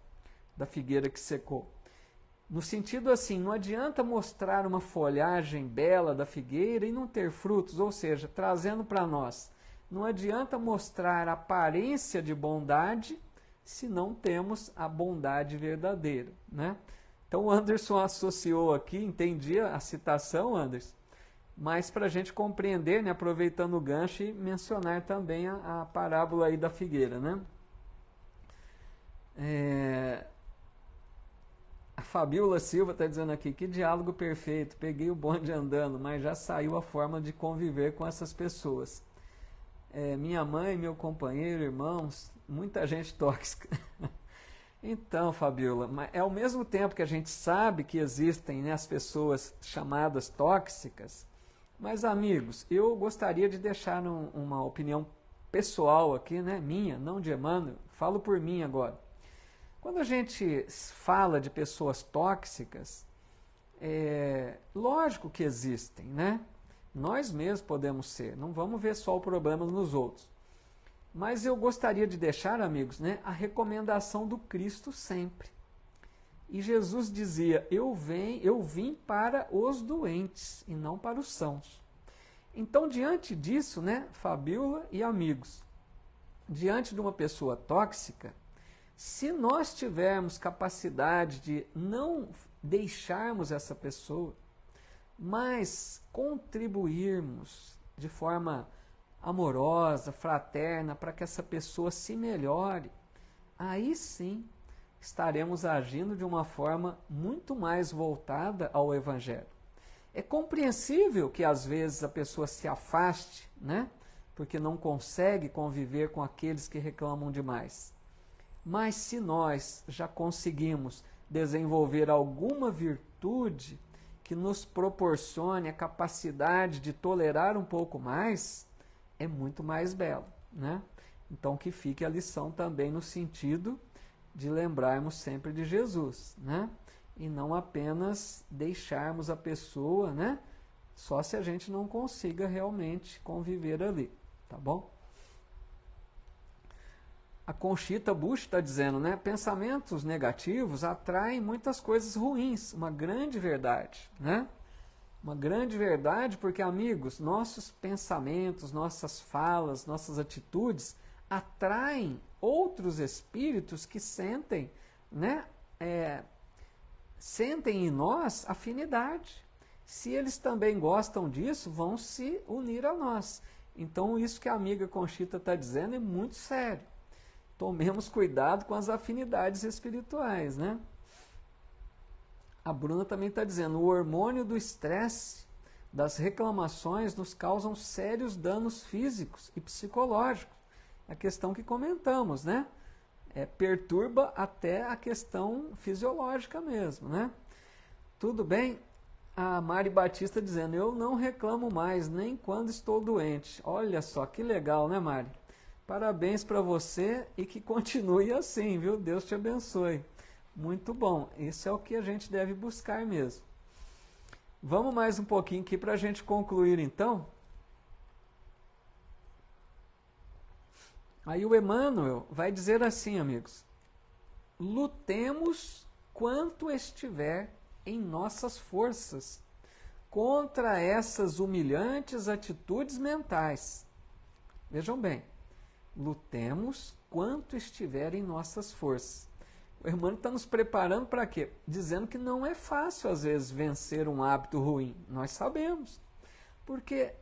da figueira que secou. No sentido assim, não adianta mostrar uma folhagem bela da figueira e não ter frutos, ou seja, trazendo para nós, não adianta mostrar aparência de bondade se não temos a bondade verdadeira, né? Então o Anderson associou aqui, entendi a citação, Anderson, mas para a gente compreender, né, aproveitando o gancho e mencionar também a parábola aí da figueira, né? A Fabiola Silva está dizendo aqui, que diálogo perfeito, peguei o bonde andando, mas já saiu a forma de conviver com essas pessoas. Minha mãe, meu companheiro, irmãos, muita gente tóxica. Então, Fabiola, ao mesmo tempo que a gente sabe que existem, né, as pessoas chamadas tóxicas, mas, amigos, eu gostaria de deixar uma opinião pessoal aqui, né, minha, não de Emmanuel, falo por mim agora. Quando a gente fala de pessoas tóxicas, lógico que existem, né? Nós mesmos podemos ser, não vamos ver só o problema nos outros. Mas eu gostaria de deixar, amigos, né, a recomendação do Cristo sempre. E Jesus dizia, eu vim para os doentes e não para os sãos. Então, diante disso, né, Fabiola e amigos, diante de uma pessoa tóxica, se nós tivermos capacidade de não deixarmos essa pessoa, mas contribuirmos de forma amorosa, fraterna, para que essa pessoa se melhore, aí sim estaremos agindo de uma forma muito mais voltada ao Evangelho. É compreensível que às vezes a pessoa se afaste, né? Porque não consegue conviver com aqueles que reclamam demais. Mas se nós já conseguimos desenvolver alguma virtude que nos proporcione a capacidade de tolerar um pouco mais, é muito mais belo, né? Então que fique a lição também no sentido de lembrarmos sempre de Jesus, né? E não apenas deixarmos a pessoa, né? Só se a gente não consiga realmente conviver ali, tá bom? A Conchita Bush está dizendo, né? Pensamentos negativos atraem muitas coisas ruins, uma grande verdade, né? Uma grande verdade, porque, amigos, nossos pensamentos, nossas falas, nossas atitudes atraem outros espíritos que sentem, né, sentem em nós afinidade. Se eles também gostam disso, vão se unir a nós. Então, isso que a amiga Conchita está dizendo é muito sério. Tomemos cuidado com as afinidades espirituais, né? A Bruna também está dizendo, o hormônio do estresse das reclamações nos causam sérios danos físicos e psicológicos. A questão que comentamos, né? Perturba até a questão fisiológica mesmo, né? Tudo bem? A Mari Batista dizendo, eu não reclamo mais, nem quando estou doente. Olha só, que legal, né, Mari? Parabéns para você e que continue assim, viu? Deus te abençoe. Muito bom, isso é o que a gente deve buscar mesmo. Vamos mais um pouquinho aqui para a gente concluir então. Aí o Emmanuel vai dizer assim, amigos, lutemos quanto estiver em nossas forças contra essas humilhantes atitudes mentais. Vejam bem, lutemos quanto estiver em nossas forças. O Emmanuel está nos preparando para quê? Dizendo que não é fácil, às vezes, vencer um hábito ruim. Nós sabemos. Porque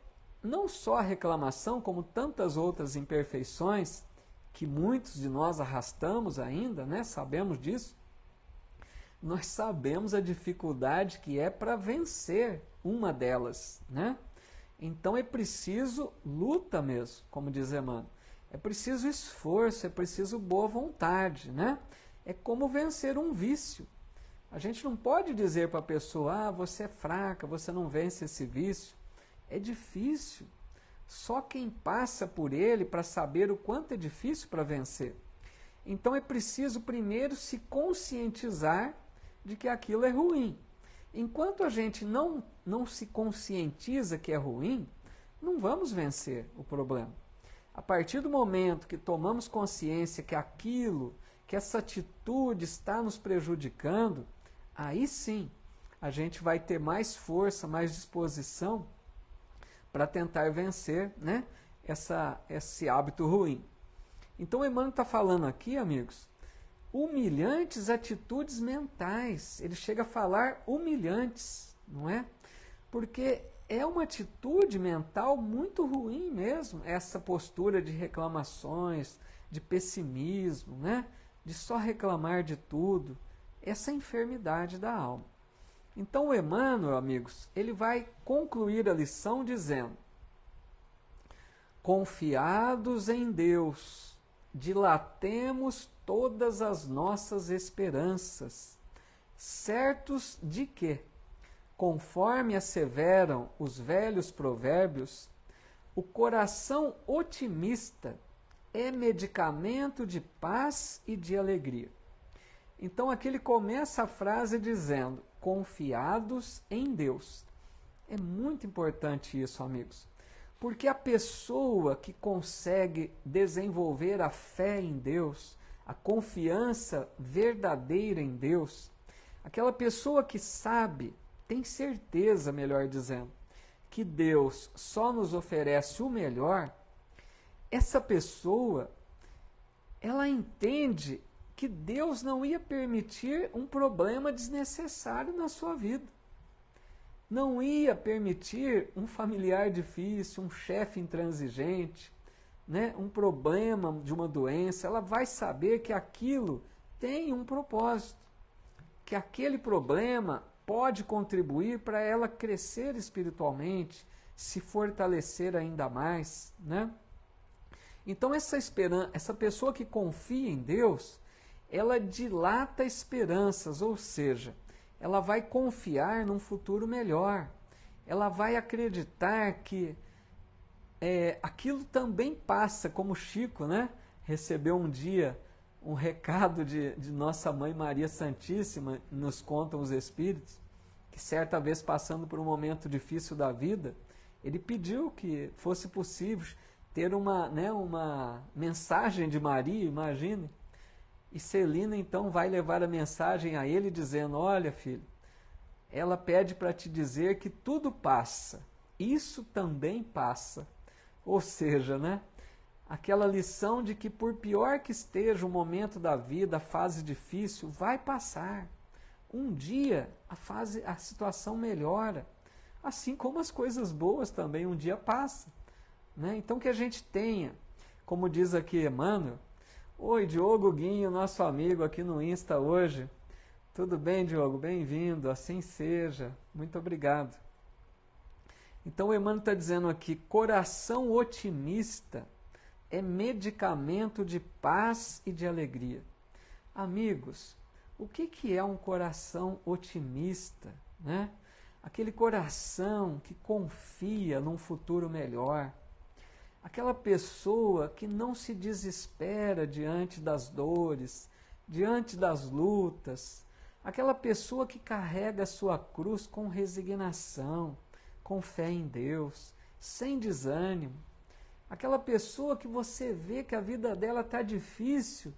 não só a reclamação, como tantas outras imperfeições que muitos de nós arrastamos ainda, né? Sabemos disso. Nós sabemos a dificuldade que é para vencer uma delas, né? Então é preciso luta mesmo, como diz Emmanuel. É preciso esforço, é preciso boa vontade, né? É como vencer um vício. A gente não pode dizer para a pessoa, você é fraca, você não vence esse vício. É difícil. Só quem passa por ele para saber o quanto é difícil para vencer. Então é preciso primeiro se conscientizar de que aquilo é ruim. Enquanto a gente não se conscientiza que é ruim, não vamos vencer o problema. A partir do momento que tomamos consciência que aquilo, que essa atitude está nos prejudicando, aí sim a gente vai ter mais força, mais disposição para tentar vencer, né, esse hábito ruim. Então o Emmanuel está falando aqui, amigos, humilhantes atitudes mentais. Ele chega a falar humilhantes, não é? Porque é uma atitude mental muito ruim mesmo, essa postura de reclamações, de pessimismo, né? De só reclamar de tudo, essa enfermidade da alma. Então o Emmanuel, amigos, ele vai concluir a lição dizendo: confiados em Deus, dilatemos todas as nossas esperanças, certos de que, conforme asseveram os velhos provérbios, o coração otimista é medicamento de paz e de alegria. Então aqui ele começa a frase dizendo, confiados em Deus. É muito importante isso, amigos, porque a pessoa que consegue desenvolver a fé em Deus, a confiança verdadeira em Deus, aquela pessoa que sabe, tem certeza, melhor dizendo, que Deus só nos oferece o melhor, essa pessoa, ela entende que Deus não ia permitir um problema desnecessário na sua vida. Não ia permitir um familiar difícil, um chefe intransigente, né, um problema de uma doença. Ela vai saber que aquilo tem um propósito, que aquele problema pode contribuir para ela crescer espiritualmente, se fortalecer ainda mais, né? Então essa pessoa que confia em Deus, ela dilata esperanças, ou seja, ela vai confiar num futuro melhor. Ela vai acreditar que aquilo também passa, como Chico, né? Recebeu um dia um recado de Nossa Mãe Maria Santíssima, nos contam os Espíritos, que certa vez passando por um momento difícil da vida, ele pediu que fosse possível ter uma mensagem de Maria, imagine. E Celina então vai levar a mensagem a ele dizendo, olha filho, ela pede para te dizer que tudo passa, isso também passa. Ou seja, né, aquela lição de que por pior que esteja o momento da vida, a fase difícil, vai passar. Um dia a situação melhora, assim como as coisas boas também um dia passam, né? Então que a gente tenha, como diz aqui Emmanuel, oi, Diogo Guinho, nosso amigo aqui no Insta hoje. Tudo bem, Diogo? Bem-vindo, assim seja. Muito obrigado. Então o Emmanuel está dizendo aqui, coração otimista é medicamento de paz e de alegria. Amigos, o que é um coração otimista, né? Aquele coração que confia num futuro melhor. Aquela pessoa que não se desespera diante das dores, diante das lutas. Aquela pessoa que carrega a sua cruz com resignação, com fé em Deus, sem desânimo. Aquela pessoa que você vê que a vida dela está difícil,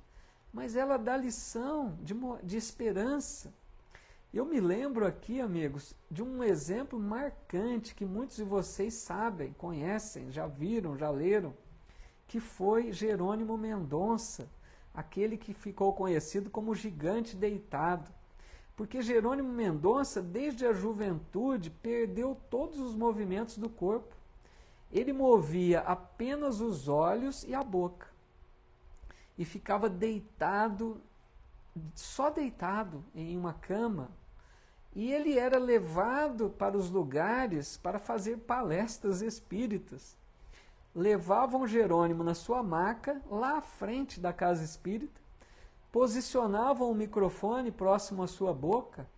mas ela dá lição de esperança. Eu me lembro aqui, amigos, de um exemplo marcante que muitos de vocês sabem, conhecem, já viram, já leram, que foi Jerônimo Mendonça, aquele que ficou conhecido como o gigante deitado. Porque Jerônimo Mendonça, desde a juventude, perdeu todos os movimentos do corpo. Ele movia apenas os olhos e a boca. E ficava deitado, só deitado em uma cama. E ele era levado para os lugares para fazer palestras espíritas. Levavam Jerônimo na sua maca, lá à frente da casa espírita, posicionavam o microfone próximo à sua boca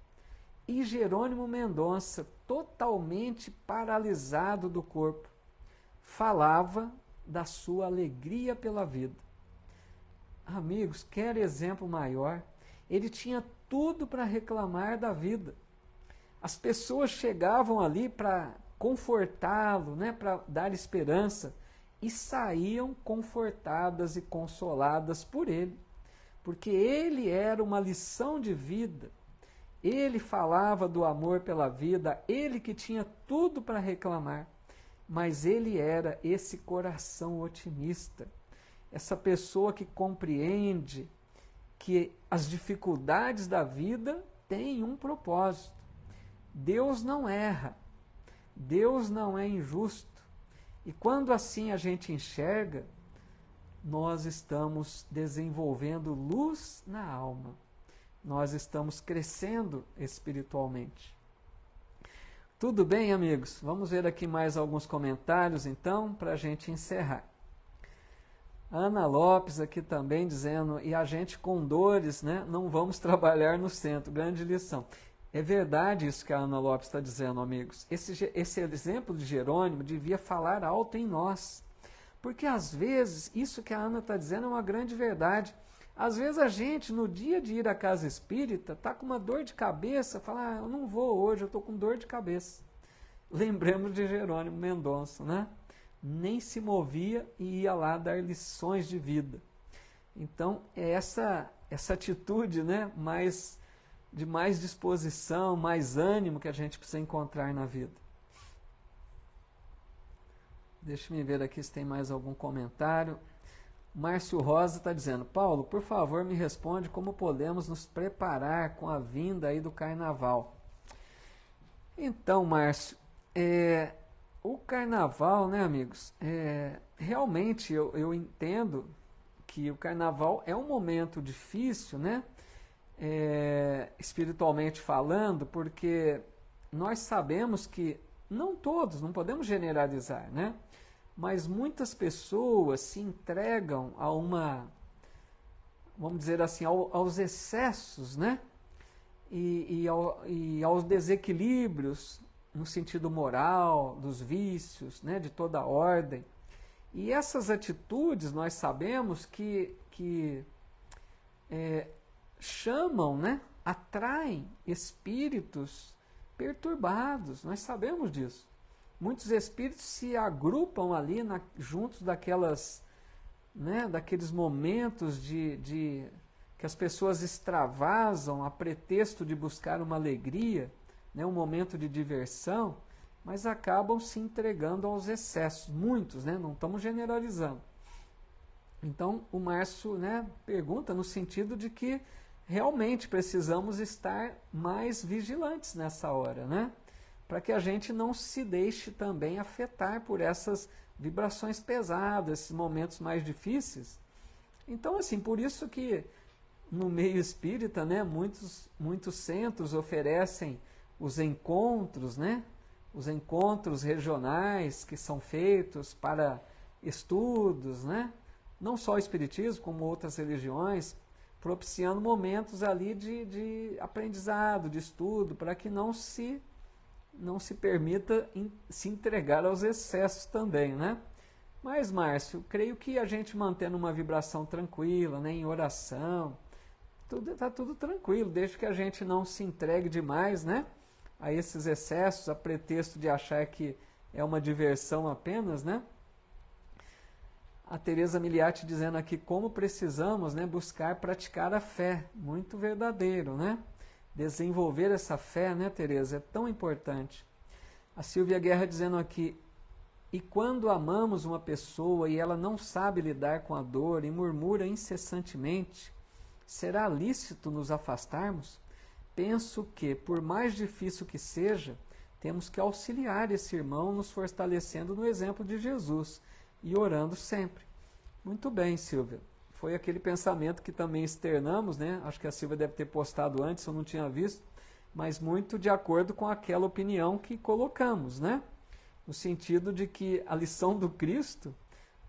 e Jerônimo Mendonça, totalmente paralisado do corpo, falava da sua alegria pela vida. Amigos, quer exemplo maior? Ele tinha tudo para reclamar da vida. As pessoas chegavam ali para confortá-lo, né, para dar esperança, e saíam confortadas e consoladas por ele, porque ele era uma lição de vida. Ele falava do amor pela vida, ele que tinha tudo para reclamar, mas ele era esse coração otimista, essa pessoa que compreende que as dificuldades da vida têm um propósito. Deus não erra, Deus não é injusto. E quando assim a gente enxerga, nós estamos desenvolvendo luz na alma. Nós estamos crescendo espiritualmente. Tudo bem, amigos? Vamos ver aqui mais alguns comentários, então, para a gente encerrar. Ana Lopes aqui também dizendo, e a gente com dores, né, não vamos trabalhar no centro. Grande lição. É verdade isso que a Ana Lopes está dizendo, amigos. Esse exemplo de Jerônimo devia falar alto em nós. Porque às vezes, isso que a Ana está dizendo é uma grande verdade. Às vezes a gente, no dia de ir à casa espírita, está com uma dor de cabeça, fala, eu não vou hoje, eu estou com dor de cabeça. Lembremos de Jerônimo Mendonça, né? Nem se movia e ia lá dar lições de vida. Então, é essa atitude, né, de mais disposição, mais ânimo que a gente precisa encontrar na vida. Deixa eu ver aqui se tem mais algum comentário. Márcio Rosa está dizendo, Paulo, por favor, me responde como podemos nos preparar com a vinda aí do carnaval. Então, Márcio, o carnaval, né, amigos, realmente eu entendo que o carnaval é um momento difícil, né, espiritualmente falando, porque nós sabemos que, não todos, não podemos generalizar, né, mas muitas pessoas se entregam a vamos dizer assim, aos excessos, né, e aos desequilíbrios, no sentido moral, dos vícios, né, de toda a ordem. E essas atitudes nós sabemos que chamam, né, atraem espíritos perturbados, nós sabemos disso. Muitos espíritos se agrupam ali juntos daqueles momentos que as pessoas extravasam a pretexto de buscar uma alegria, né, um momento de diversão, mas acabam se entregando aos excessos, muitos, né, não estamos generalizando. Então o Márcio, né, pergunta no sentido de que realmente precisamos estar mais vigilantes nessa hora, né, para que a gente não se deixe também afetar por essas vibrações pesadas, esses momentos mais difíceis. Então, assim, por isso que no meio espírita, né, muitos centros oferecem os encontros, né, os encontros regionais que são feitos para estudos, né? Não só o espiritismo, como outras religiões, propiciando momentos ali de aprendizado, de estudo, para que não se permita se entregar aos excessos também, né? Mas, Márcio, creio que a gente mantendo uma vibração tranquila, né, em oração, está tudo tranquilo, desde que a gente não se entregue demais, né, a esses excessos, a pretexto de achar que é uma diversão apenas, né? A Teresa Miliati dizendo aqui como precisamos, né, buscar praticar a fé, muito verdadeiro, né? Desenvolver essa fé, né, Teresa, é tão importante. A Silvia Guerra dizendo aqui, e quando amamos uma pessoa e ela não sabe lidar com a dor e murmura incessantemente, será lícito nos afastarmos? Penso que, por mais difícil que seja, temos que auxiliar esse irmão nos fortalecendo no exemplo de Jesus e orando sempre. Muito bem, Silvia. Foi aquele pensamento que também externamos, né? Acho que a Silvia deve ter postado antes, eu não tinha visto, mas muito de acordo com aquela opinião que colocamos, né? No sentido de que a lição do Cristo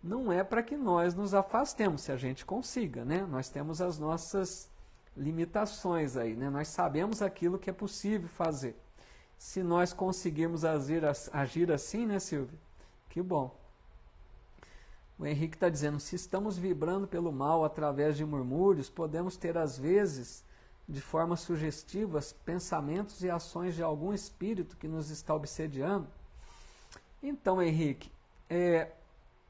não é para que nós nos afastemos, se a gente consiga, né? Nós temos as nossas limitações aí, né? Nós sabemos aquilo que é possível fazer. Se nós conseguirmos agir assim, né, Silvia? Que bom. O Henrique está dizendo, se estamos vibrando pelo mal através de murmúrios, podemos ter às vezes, de forma sugestivas, pensamentos e ações de algum espírito que nos está obsediando. Então, Henrique,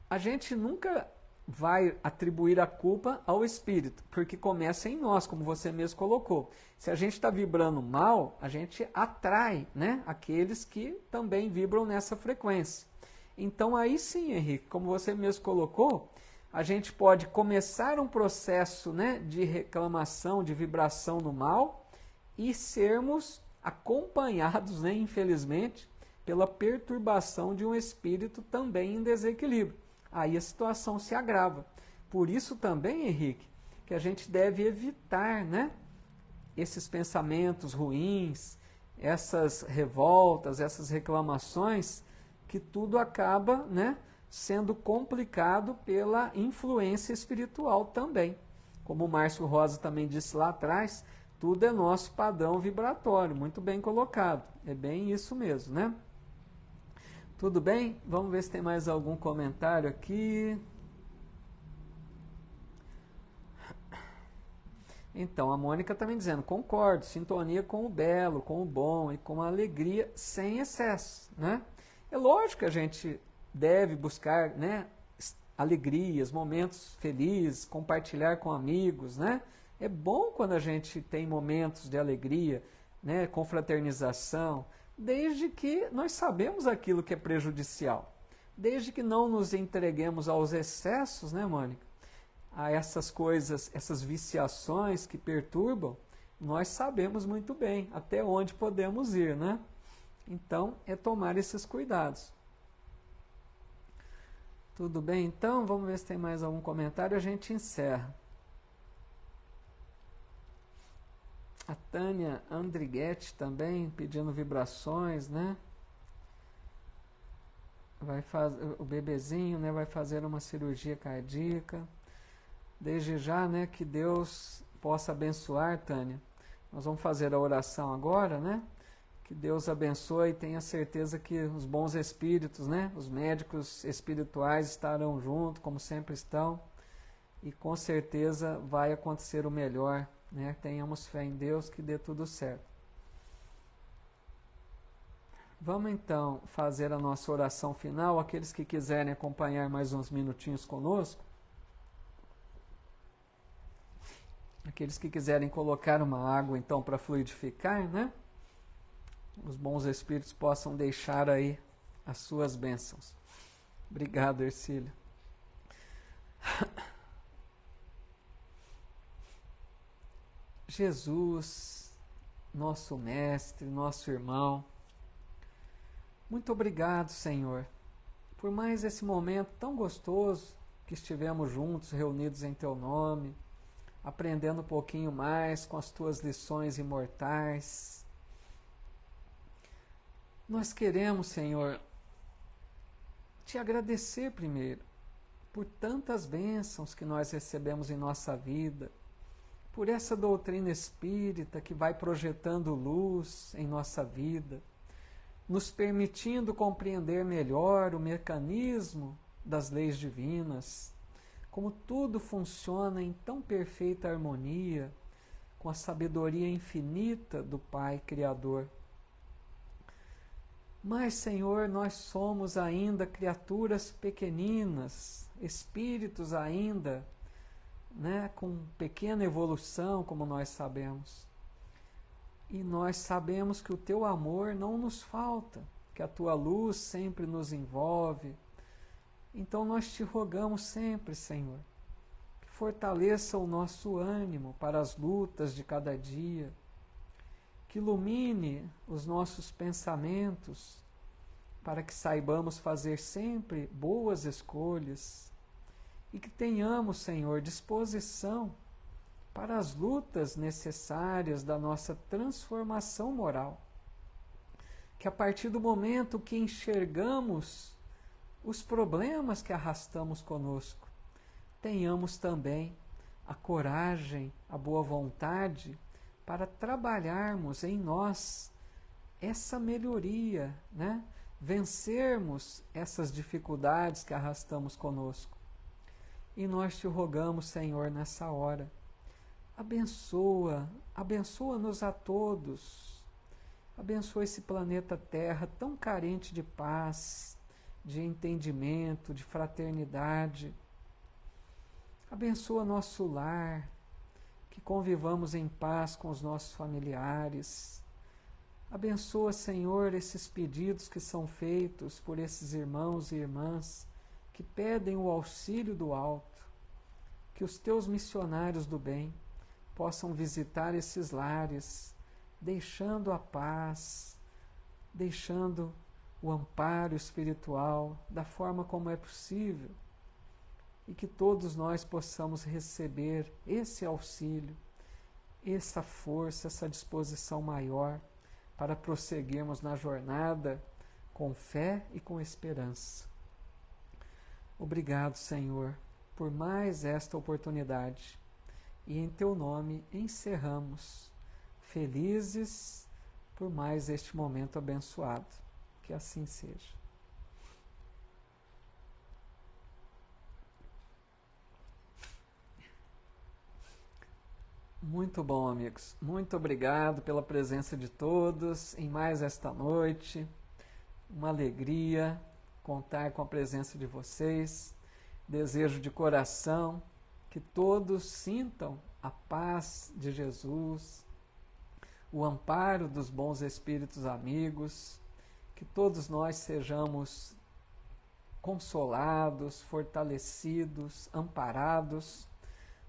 a gente nunca vai atribuir a culpa ao espírito, porque começa em nós, como você mesmo colocou. Se a gente está vibrando mal, a gente atrai, né, aqueles que também vibram nessa frequência. Então aí sim, Henrique, como você mesmo colocou, a gente pode começar um processo, né, de reclamação, de vibração no mal e sermos acompanhados, né, infelizmente, pela perturbação de um espírito também em desequilíbrio. Aí a situação se agrava. Por isso também, Henrique, que a gente deve evitar, né, esses pensamentos ruins, essas revoltas, essas reclamações, que tudo acaba, né, sendo complicado pela influência espiritual também. Como o Márcio Rosa também disse lá atrás, tudo é nosso padrão vibratório, muito bem colocado. É bem isso mesmo, né? Tudo bem? Vamos ver se tem mais algum comentário aqui. Então, a Mônica também dizendo, concordo, sintonia com o belo, com o bom e com a alegria sem excesso, né? É lógico que a gente deve buscar, né, alegrias, momentos felizes, compartilhar com amigos, né? É bom quando a gente tem momentos de alegria, né, confraternização, desde que nós sabemos aquilo que é prejudicial, desde que não nos entreguemos aos excessos, né, Mônica? A essas coisas, essas viciações que perturbam, nós sabemos muito bem até onde podemos ir, né? Então, é tomar esses cuidados. Tudo bem? Então, vamos ver se tem mais algum comentário, a gente encerra. A Tânia Andriguete também pedindo vibrações, né? O bebezinho, né, vai fazer uma cirurgia cardíaca. Desde já, né, que Deus possa abençoar, Tânia. Nós vamos fazer a oração agora, né? Que Deus abençoe e tenha certeza que os bons espíritos, né, os médicos espirituais estarão junto, como sempre estão. E com certeza vai acontecer o melhor, né? Tenhamos fé em Deus que dê tudo certo. Vamos então fazer a nossa oração final. Aqueles que quiserem acompanhar mais uns minutinhos conosco, aqueles que quiserem colocar uma água então para fluidificar, né? Os bons espíritos possam deixar aí as suas bênçãos. Obrigado, Ercílio. Jesus, nosso mestre, nosso irmão, muito obrigado, Senhor, por mais esse momento tão gostoso que estivemos juntos, reunidos em Teu nome, aprendendo um pouquinho mais com as Tuas lições imortais. Nós queremos, Senhor, te agradecer primeiro por tantas bênçãos que nós recebemos em nossa vida, por essa doutrina espírita que vai projetando luz em nossa vida, nos permitindo compreender melhor o mecanismo das leis divinas, como tudo funciona em tão perfeita harmonia com a sabedoria infinita do Pai Criador. Mas, Senhor, nós somos ainda criaturas pequeninas, espíritos ainda, com pequena evolução, como nós sabemos. E nós sabemos que o Teu amor não nos falta, que a Tua luz sempre nos envolve. Então nós te rogamos sempre, Senhor, que fortaleça o nosso ânimo para as lutas de cada dia, que ilumine os nossos pensamentos, para que saibamos fazer sempre boas escolhas e que tenhamos, Senhor, disposição para as lutas necessárias da nossa transformação moral. Que a partir do momento que enxergamos os problemas que arrastamos conosco, tenhamos também a coragem, a boa vontade para trabalharmos em nós essa melhoria, vencermos essas dificuldades que arrastamos conosco. E nós te rogamos, Senhor, nessa hora, abençoa-nos a todos, abençoa esse planeta Terra tão carente de paz, de entendimento, de fraternidade. Abençoa nosso lar, que convivamos em paz com os nossos familiares. Abençoa, Senhor, esses pedidos que são feitos por esses irmãos e irmãs que pedem o auxílio do alto. Que os teus missionários do bem possam visitar esses lares, deixando a paz, deixando o amparo espiritual da forma como é possível, e que todos nós possamos receber esse auxílio, essa força, essa disposição maior para prosseguirmos na jornada com fé e com esperança. Obrigado, Senhor, por mais esta oportunidade, e em Teu nome encerramos, felizes por mais este momento abençoado. Que assim seja. Muito bom, amigos. Muito obrigado pela presença de todos em mais esta noite. Uma alegria contar com a presença de vocês. Desejo de coração que todos sintam a paz de Jesus, o amparo dos bons espíritos amigos, que todos nós sejamos consolados, fortalecidos, amparados,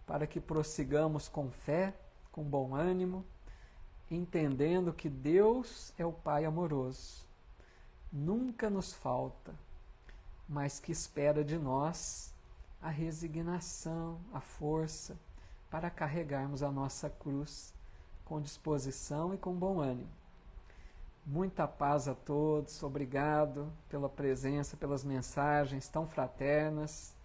para que prossigamos com fé, com bom ânimo, entendendo que Deus é o Pai amoroso, nunca nos falta, mas que espera de nós a resignação, a força para carregarmos a nossa cruz com disposição e com bom ânimo. Muita paz a todos, obrigado pela presença, pelas mensagens tão fraternas.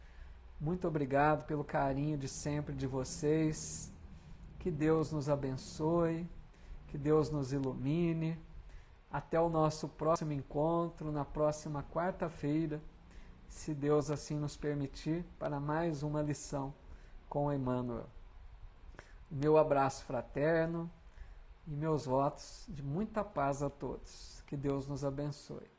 Muito obrigado pelo carinho de sempre de vocês. Que Deus nos abençoe, que Deus nos ilumine. Até o nosso próximo encontro, na próxima quarta-feira, se Deus assim nos permitir, para mais uma lição com Emmanuel. Meu abraço fraterno e meus votos de muita paz a todos. Que Deus nos abençoe.